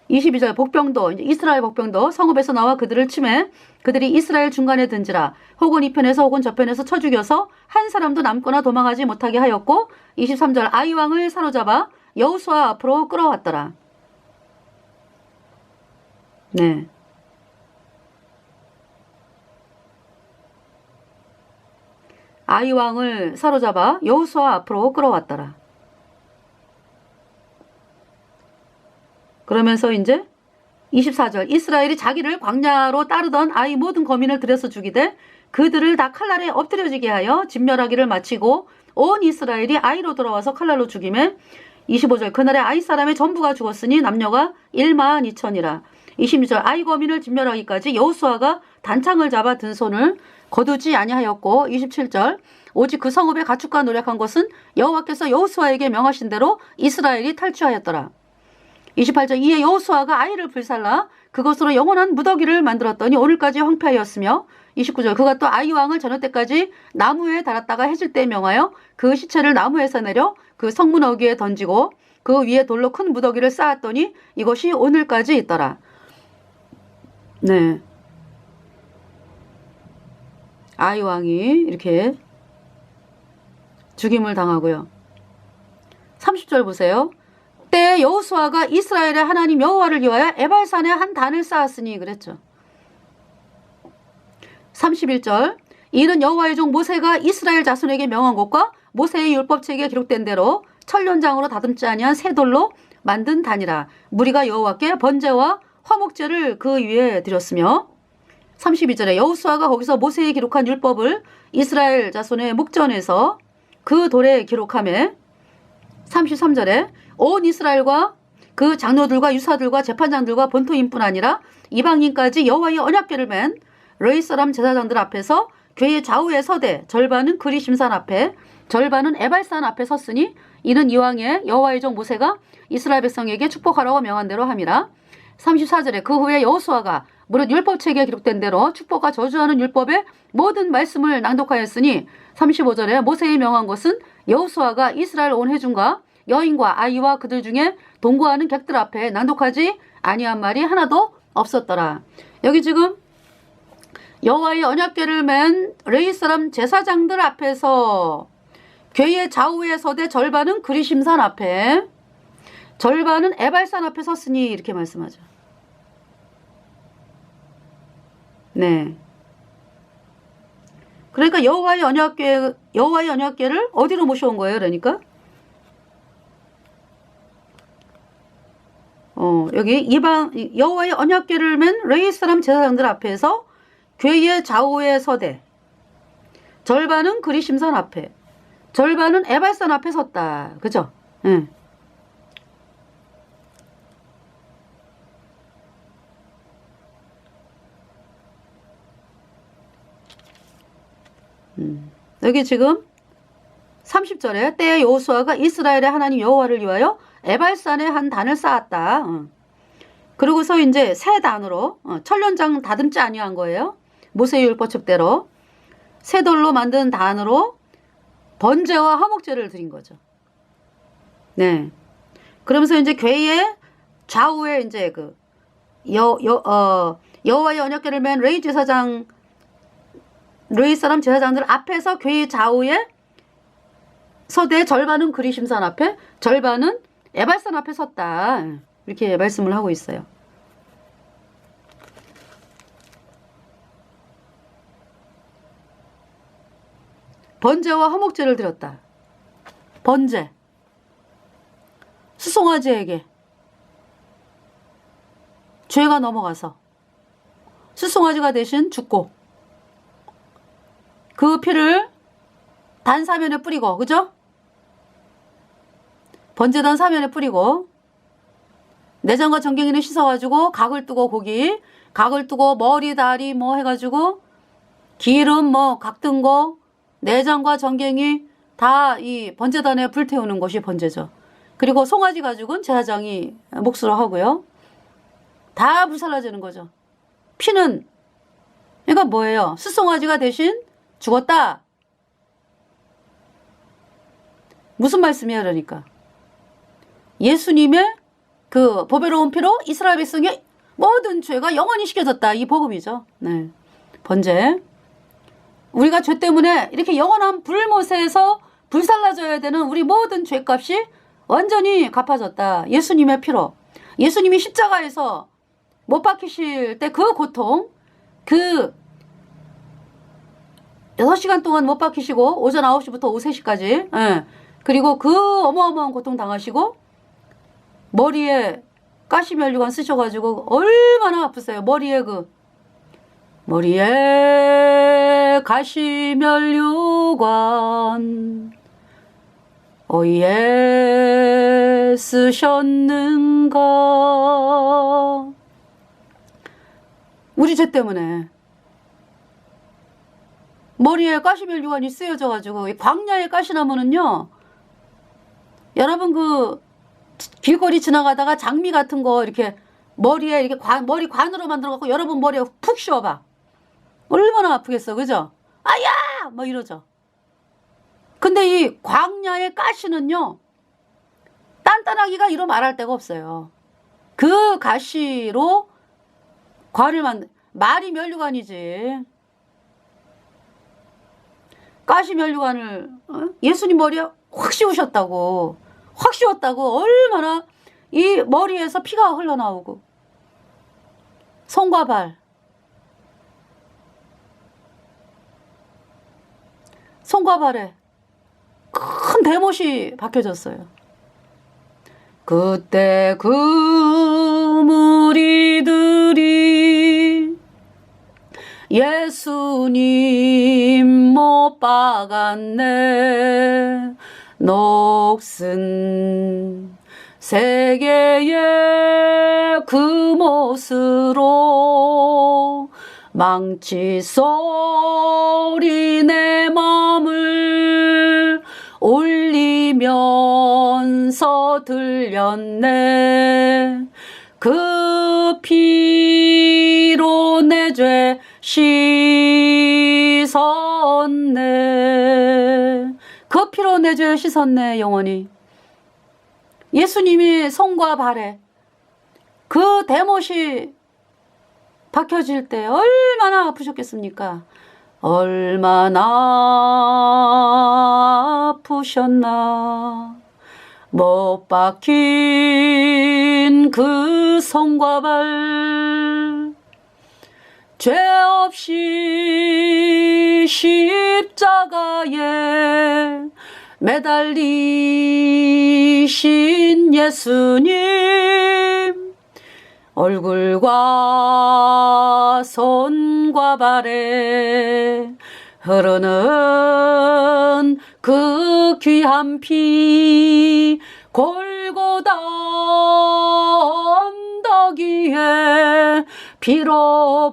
22절 복병도 이스라엘 복병도 성읍에서 나와 그들을 치매 그들이 이스라엘 중간에 든지라 혹은 이편에서 혹은 저편에서 쳐 죽여서 한 사람도 남거나 도망하지 못하게 하였고 23절 아이 왕을 사로잡아 여호수아 앞으로 끌어왔더라. 네. 아이 왕을 사로잡아 여호수아 앞으로 끌어왔더라. 그러면서 이제 24절 이스라엘이 자기를 광야로 따르던 아이 모든 거민을 들여서 죽이되 그들을 다 칼날에 엎드려지게 하여 진멸하기를 마치고 온 이스라엘이 아이로 돌아와서 칼날로 죽이매 25절 그날에 아이 사람의 전부가 죽었으니 남녀가 1만 2천이라. 26절 아이 거민을 진멸하기까지 여호수아가 단창을 잡아 든 손을 거두지 아니하였고 27절 오직 그 성읍에 가축과 노력한 것은 여호와께서 여호수아에게 명하신 대로 이스라엘이 탈취하였더라. 28절 이에 여호수아가 아이를 불살라 그것으로 영원한 무더기를 만들었더니 오늘까지 황폐하였으며 29절 그가 또 아이 왕을 저녁 때까지 나무에 달았다가 해질 때 명하여 그 시체를 나무에서 내려 그 성문 어귀에 던지고 그 위에 돌로 큰 무더기를 쌓았더니 이것이 오늘까지 있더라. 네. 아이 왕이 이렇게 죽임을 당하고요. 30절 보세요. 때에 여호수아가 이스라엘의 하나님 여호와를 위하여 에발산에 한 단을 쌓았으니 그랬죠. 31절 이는 여호와의 종 모세가 이스라엘 자손에게 명한 것과 모세의 율법책에 기록된 대로 천련장으로 다듬지 아니한 새 돌로 만든 단이라. 무리가 여호와께 번제와 화목제를 그 위에 드렸으며 32절에 여호수아가 거기서 모세에 기록한 율법을 이스라엘 자손의 목전에서 그 돌에 기록하며 33절에 온 이스라엘과 그 장로들과 유사들과 재판장들과 본토인뿐 아니라 이방인까지 여호와의 언약궤를 맨 르이 사람 제사장들 앞에서 궤의 좌우에 서되 절반은 그리심산 앞에 절반은 에발산 앞에 섰으니 이는 이왕에 여호와의 종 모세가 이스라엘 백성에게 축복하라고 명한 대로 함이라. 34절에 그 후에 여호수아가 무릇 율법책에 기록된 대로 축복과 저주하는 율법의 모든 말씀을 낭독하였으니 35절에 모세의 명한 것은 여호수아가 이스라엘 온 회중과 여인과 아이와 그들 중에 동거하는 객들 앞에 낭독하지 아니한 말이 하나도 없었더라. 여기 지금 여호와의 언약궤를 맨 레위 사람 제사장들 앞에서 궤의 좌우에 서되 절반은 그리심산 앞에 절반은 에발산 앞에 섰으니 이렇게 말씀하죠. 네. 그러니까 여호와의 언약궤를 어디로 모셔온 거예요? 그러니까 여기 이방 여호와의 언약궤를 맨 레위 사람 제사장들 앞에서 궤의 좌우에 서되 절반은 그리심산 앞에 절반은 에발산 앞에 섰다. 그죠? 응. 여기 지금 30절에 때에 여호수아가 이스라엘의 하나님 여호와를 위하여 에발산에 한 단을 쌓았다. 그러고서 이제 새 단으로 천련장 다듬지 아니한 거예요. 모세의 율법책대로 새 돌로 만든 단으로 번제와 화목제를 드린 거죠. 네. 그러면서 이제 궤의 좌우에 이제 그 여호와의 언약궤를 맨 레위 사람 제사장들 앞에서 궤의 좌우에 서대 절반은 그리심산 앞에 절반은 에발산 앞에 섰다. 이렇게 말씀을 하고 있어요. 번제와 화목제를 드렸다. 번제. 수송아지에게 죄가 넘어가서 수송아지가 대신 죽고 그 피를 단 사면에 뿌리고, 그죠? 번제단 사면에 뿌리고 내장과 정갱이는 씻어가지고 각을 뜨고 각을 뜨고 머리 다리 뭐 해가지고 기름 뭐 각 뜬 거 내장과 정갱이 다 이 번제단에 불태우는 것이 번제죠. 그리고 송아지 가죽은 제사장이 몫으로 하고요. 다 불살라지는 거죠. 피는 그러니까 뭐예요? 숫송아지가 대신 죽었다. 무슨 말씀이에요? 그러니까 예수님의 그 보배로운 피로 이스라엘 백성의 모든 죄가 영원히 씻겨졌다. 이 복음이죠. 네. 번제. 우리가 죄 때문에 이렇게 영원한 불못에서 불살라져야 되는 우리 모든 죄값이 완전히 갚아졌다. 예수님의 피로. 예수님이 십자가에서 못 박히실 때 그 고통, 그 6시간 동안 못 박히시고 오전 9시부터 오후 3시까지 예. 그리고 그 어마어마한 고통 당하시고 머리에 가시면류관 쓰셔가지고 얼마나 아프세요. 머리에 가시면류관 어이에 쓰셨는가. 우리 죄 때문에 머리에 가시면류관이 쓰여져가지고 이 광야의 가시나무는요, 여러분 그 길거리 지나가다가 장미 같은 거 이렇게 머리에 이렇게 머리 관으로 만들어갖고 여러분 머리에 푹 씌워봐. 얼마나 아프겠어, 그죠? 아야! 뭐 이러죠. 근데 이 광야의 가시는요, 단단하기가 이로 말할 데가 없어요. 그 가시로 관을 말이 면류관이지. 가시 면류관을 예수님 머리에 확 씌우셨다고. 확 씌웠다고. 얼마나 이 머리에서 피가 흘러나오고 손과 발, 손과 발에 큰 대못이 박혀졌어요. 그때 그 무리들이 예수님 못 박았네. 녹슨 세계의 그 못으로 망치 소리 내 맘을 울리면서 들렸네. 그 피로 내 죄 씻었네. 그 피로 내 죄 씻었네. 영원히. 예수님이 손과 발에 그 대못이 박혀질 때 얼마나 아프셨겠습니까? 얼마나 아프셨나. 못 박힌 그 손과 발, 죄 없이 십자가에 매달리신 예수님, 얼굴과 손과 발에 흐르는 그 귀한 피, 골고다 언덕 위에 피로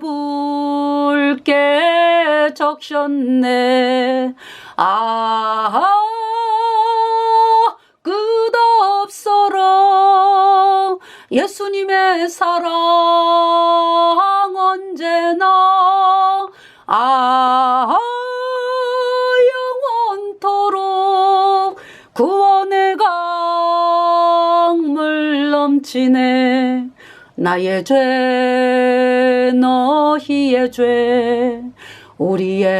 붉게 적셨네. 끝없어라. 예수님의 사랑 언제나 영원토록 구원의 강물 넘치네. 나의 죄 너희의 죄 우리의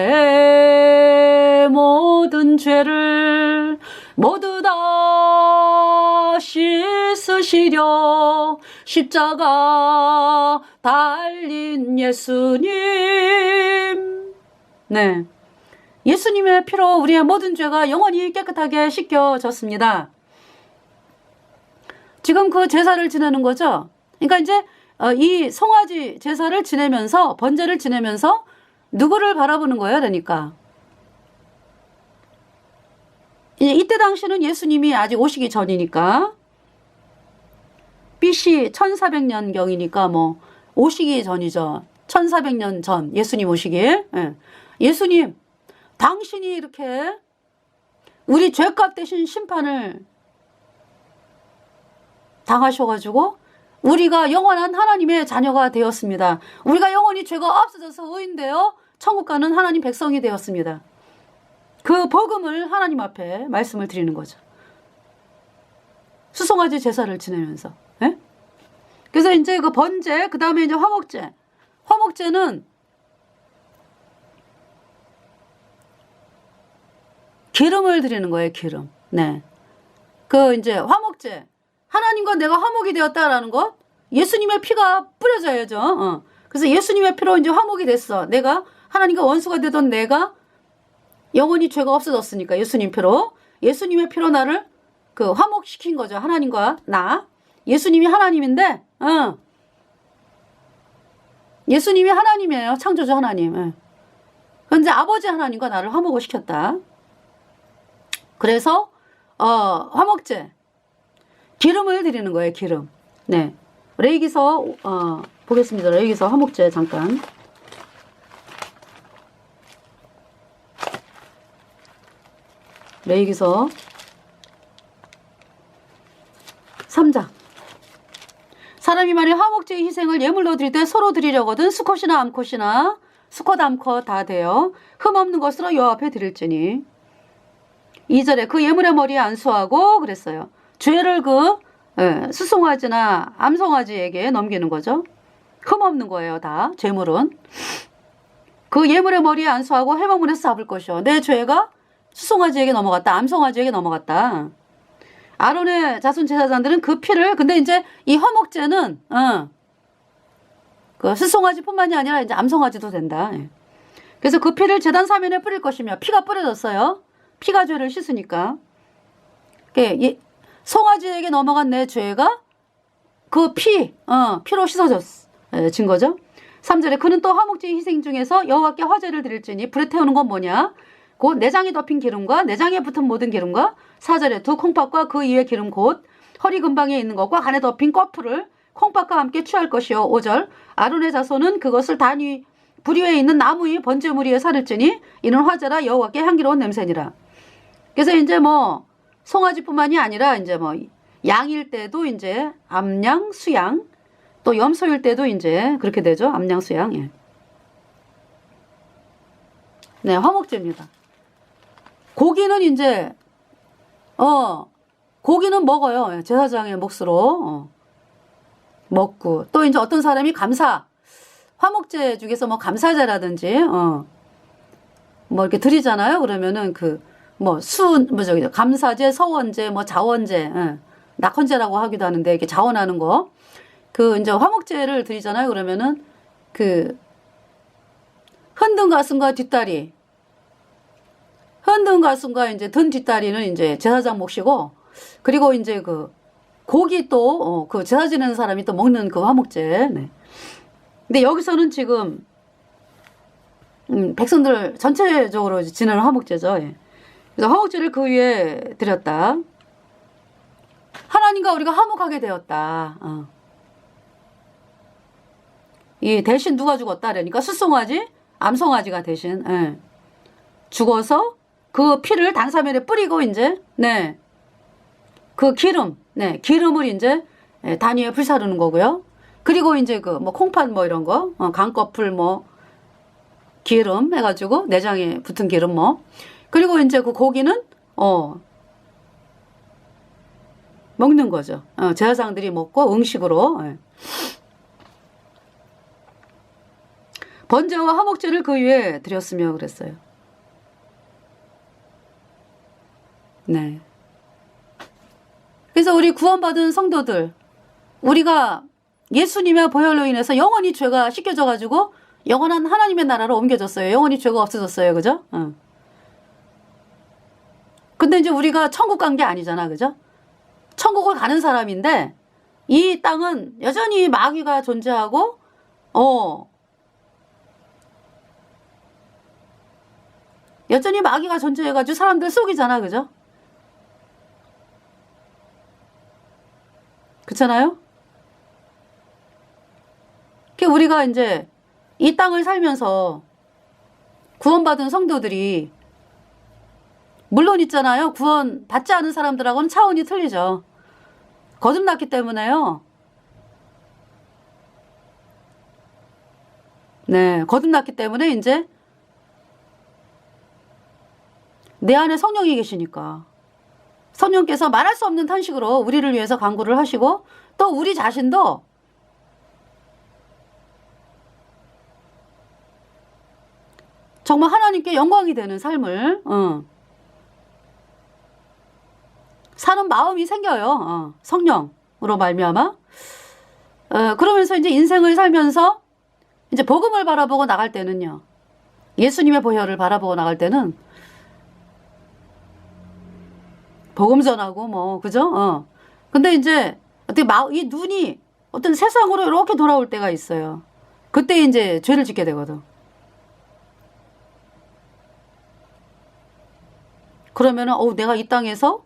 모든 죄를 모두 다 씻으시려 십자가 달린 예수님. 네, 예수님의 피로 우리의 모든 죄가 영원히 깨끗하게 씻겨졌습니다. 지금 그 제사를 지내는 거죠. 그러니까 이제 이 송아지 제사를 지내면서, 번제를 지내면서 누구를 바라보는 거예요? 그러니까 이때 당시는 예수님이 아직 오시기 전이니까, BC 1400년경이니까 뭐 오시기 전이죠. 1400년 전, 예수님 오시기. 예. 예수님, 당신이 이렇게 우리 죄값 대신 심판을 당하셔가지고 우리가 영원한 하나님의 자녀가 되었습니다. 우리가 영원히 죄가 없어져서 의인되어 천국 가는 하나님 백성이 되었습니다. 그 복음을 하나님 앞에 말씀을 드리는 거죠. 수송아지 제사를 지내면서. 예? 그래서 이제 그 번제, 그 다음에 이제 화목제. 화목제는 기름을 드리는 거예요, 기름. 네. 그 이제 화목제. 하나님과 내가 화목이 되었다라는 것. 예수님의 피가 뿌려져야죠. 그래서 예수님의 피로 이제 화목이 됐어. 내가 하나님과 원수가 되던 내가 영원히 죄가 없어졌으니까 예수님 피로. 예수님의 피로 나를 그 화목시킨 거죠. 하나님과 나. 예수님이 하나님인데, 예수님이 하나님이에요. 창조주 하나님. 그런데 아버지 하나님과 나를 화목을 시켰다. 그래서 화목제. 기름을 드리는 거예요. 기름. 네. 레위기서 보겠습니다. 레위기서 화목제 잠깐. 레위기서 3장. 사람이 만일 화목제의 희생을 예물로 드릴 때 서로 드리려거든 수컷이나 암컷이나 수컷 암컷 다 돼요. 흠없는 것으로 여호와 앞에 드릴지니. 2절에 그 예물의 머리에 안수하고 그랬어요. 죄를 수송아지나 암송아지에게 넘기는 거죠. 흠없는 거예요. 다 죄물은. 그 예물의 머리에 안수하고 해방문에서 잡을 것이요. 내 죄가 수송아지에게 넘어갔다. 암송아지에게 넘어갔다. 아론의 자손 제사장들은 그 피를, 근데 이제 이 화목제는 그 수송아지뿐만이 아니라 이제 암송아지도 된다. 그래서 그 피를 제단 사면에 뿌릴 것이며, 피가 뿌려졌어요. 피가 죄를 씻으니까. 송아지에게 넘어간 내 죄가 그 피로 씻어진 거죠. 3절에 그는 또 화목제 희생 중에서 여호와께 화제를 드릴지니. 불에 태우는 건 뭐냐? 곧 내장에 덮인 기름과 내장에 붙은 모든 기름과 4절에 두 콩팥과 그 이외 기름 곧 허리 근방에 있는 것과 간에 덮인 꺼풀을 콩팥과 함께 취할 것이요. 5절 아론의 자손은 그것을 단위 불 위에 있는 나무 위 번제물 위에 사를지니 이는 화제라 여호와께 향기로운 냄새니라. 그래서 이제 뭐 송아지뿐만이 아니라 이제 뭐 양일 때도 이제 암양, 수양, 또 염소일 때도 이제 그렇게 되죠. 암양, 수양. 예. 네, 화목제입니다. 고기는 이제 고기는 먹어요. 제사장의 몫으로 먹고, 또 이제 어떤 사람이 화목제 중에서 뭐 감사제라든지 뭐 이렇게 드리잖아요. 그러면은 감사제, 서원제, 뭐 자원제, 낙헌제라고 하기도 하는데 이렇게 자원하는 거. 이제 화목제를 드리잖아요. 그러면은 흔든 가슴과 뒷다리. 흔든 가슴과 이제 든 뒷다리는 이제 제사장 몫이고, 그리고 이제 고기 또, 제사 지내는 사람이 또 먹는 그 화목제. 네. 근데 여기서는 지금, 백성들 전체적으로 지내는 화목제죠. 예. 그래서 화목제를 그 위에 드렸다. 하나님과 우리가 화목하게 되었다. 이 대신 누가 죽었다? 그러니까 수송아지, 암송아지가 대신, 죽어서 그 피를 단사면에 뿌리고 이제, 그 기름을 이제 단위에 불사르는 거고요. 그리고 이제 뭐 콩팥 뭐 이런 거, 강꺼풀 뭐 기름 해가지고 내장에 붙은 기름 뭐. 그리고 이제 그 고기는 먹는 거죠. 제사장들이 먹고 음식으로. 번제와 화목제를 그 위에 드렸으며 그랬어요. 네. 그래서 우리 구원받은 성도들, 우리가 예수님의 보혈로 인해서 영원히 죄가 씻겨져가지고 영원한 하나님의 나라로 옮겨졌어요. 영원히 죄가 없어졌어요. 그죠? 근데 이제 우리가 천국 간 게 아니잖아. 그죠? 천국을 가는 사람인데 이 땅은 여전히 마귀가 존재하고, 여전히 마귀가 존재해가지고 사람들 속이잖아. 그죠? 그렇잖아요? 우리가 이제 이 땅을 살면서 구원받은 성도들이 물론 있잖아요. 구원 받지 않은 사람들하고는 차원이 틀리죠. 거듭났기 때문에요. 네, 거듭났기 때문에 이제 내 안에 성령이 계시니까 성령께서 말할 수 없는 탄식으로 우리를 위해서 간구를 하시고 또 우리 자신도 정말 하나님께 영광이 되는 삶을 사는 마음이 생겨요. 성령으로 말미암아. 그러면서 이제 인생을 살면서 이제 복음을 바라보고 나갈 때는요. 예수님의 보혈을 바라보고 나갈 때는 복음 전하고 뭐 그죠? 근데 이제 어떻게 이 눈이 어떤 세상으로 이렇게 돌아올 때가 있어요. 그때 이제 죄를 짓게 되거든. 그러면은 내가 이 땅에서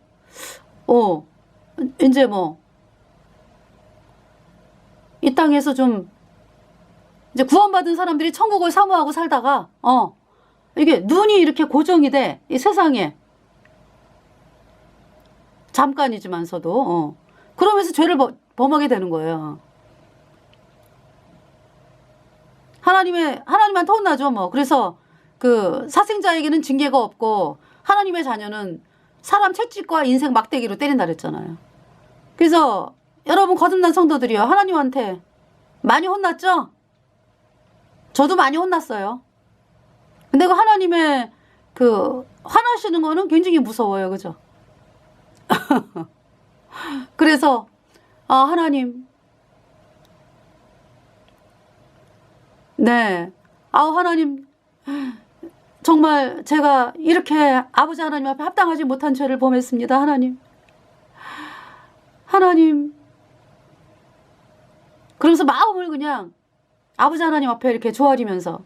이제 뭐 이 땅에서 좀 이제 구원받은 사람들이 천국을 사모하고 살다가 이게 눈이 이렇게 고정이 돼. 이 세상에 잠깐이지만서도 그러면서 죄를 범하게 되는 거예요. 하나님한테 혼나죠, 뭐. 그래서 그 사생자에게는 징계가 없고 하나님의 자녀는 사람 채찍과 인생 막대기로 때린다 그랬잖아요. 그래서 여러분 거듭난 성도들이요. 하나님한테 많이 혼났죠? 저도 많이 혼났어요. 근데 그 하나님의 그 화나시는 거는 굉장히 무서워요. 그죠? 그래서 하나님 네. 하나님 정말 제가 이렇게 아버지 하나님 앞에 합당하지 못한 죄를 범했습니다. 하나님 그러면서 마음을 그냥 아버지 하나님 앞에 이렇게 조아리면서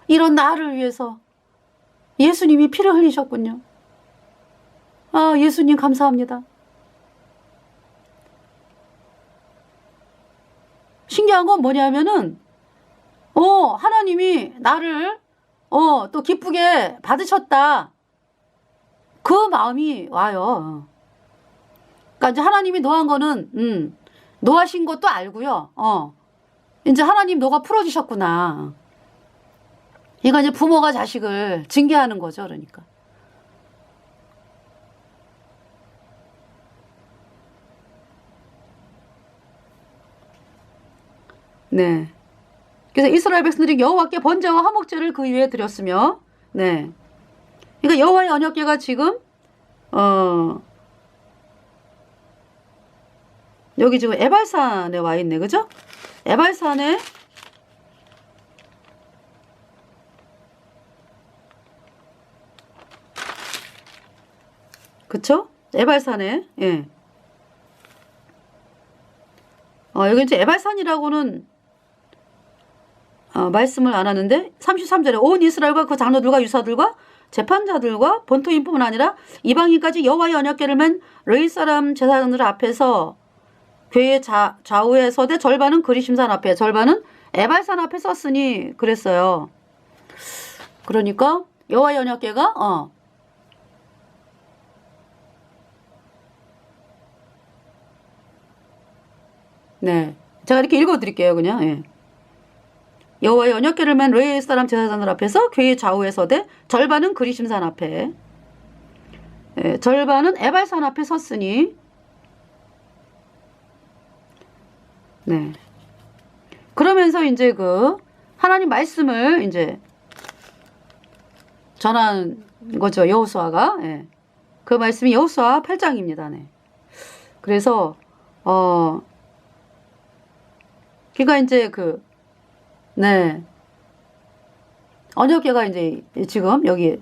이런 나를 위해서 예수님이 피를 흘리셨군요. 예수님 감사합니다. 신기한 건 뭐냐면은 하나님이 나를 또 기쁘게 받으셨다. 그 마음이 와요. 그러니까 이제 하나님이 노한 거는 노하신 것도 알고요. 이제 하나님 노가 풀어주셨구나. 이거 이제 부모가 자식을 징계하는 거죠. 그러니까. 네. 그래서 이스라엘 백성들이 여호와께 번제와 화목제를 그 위에 드렸으며, 네. 그러니까 여호와의 언약궤가 지금 여기 지금 에발산에 와 있네, 그죠? 에발산에 그쵸? 에발산에 예. 여기 이제 에발산이라고는 말씀을 안 하는데 33절에 온 이스라엘과 그 장로들과 유사들과 재판자들과 본토인뿐만 아니라 이방인까지 여호와의 언약궤를 맨 르이 사람 제사장들 앞에서 궤의 좌우에 서되 절반은 그리심산 앞에 절반은 에발산 앞에 썼으니 그랬어요. 그러니까 여호와의 언약궤가 네, 제가 이렇게 읽어드릴게요. 그냥 예. 여호와의 언약궤를 맨 르이 사람 제사장들 앞에서 궤의 좌우에 서되 절반은 그리심산 앞에 절반은 에발산 앞에 섰으니 네. 그러면서 이제 그 하나님 말씀을 이제 전한 거죠. 여호수아가. 예. 그 말씀이 여호수아 8장입니다. 네. 그래서 그러니까 이제 네. 언약궤가 이제 지금 여기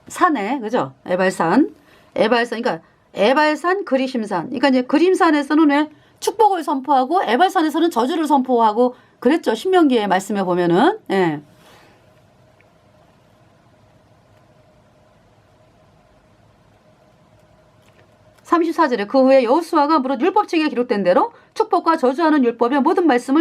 산에 그죠? 에발산, 그러니까 에발산, 그리심산. 그러니까 이제 그림산에서는 왜 축복을 선포하고 에발산에서는 저주를 선포하고 그랬죠. 신명기의 말씀에 보면은. 예. (34절에) 그 후에 여호수아가 무릇 율법책에 기록된 대로 축복과 저주하는 율법의 모든 말씀을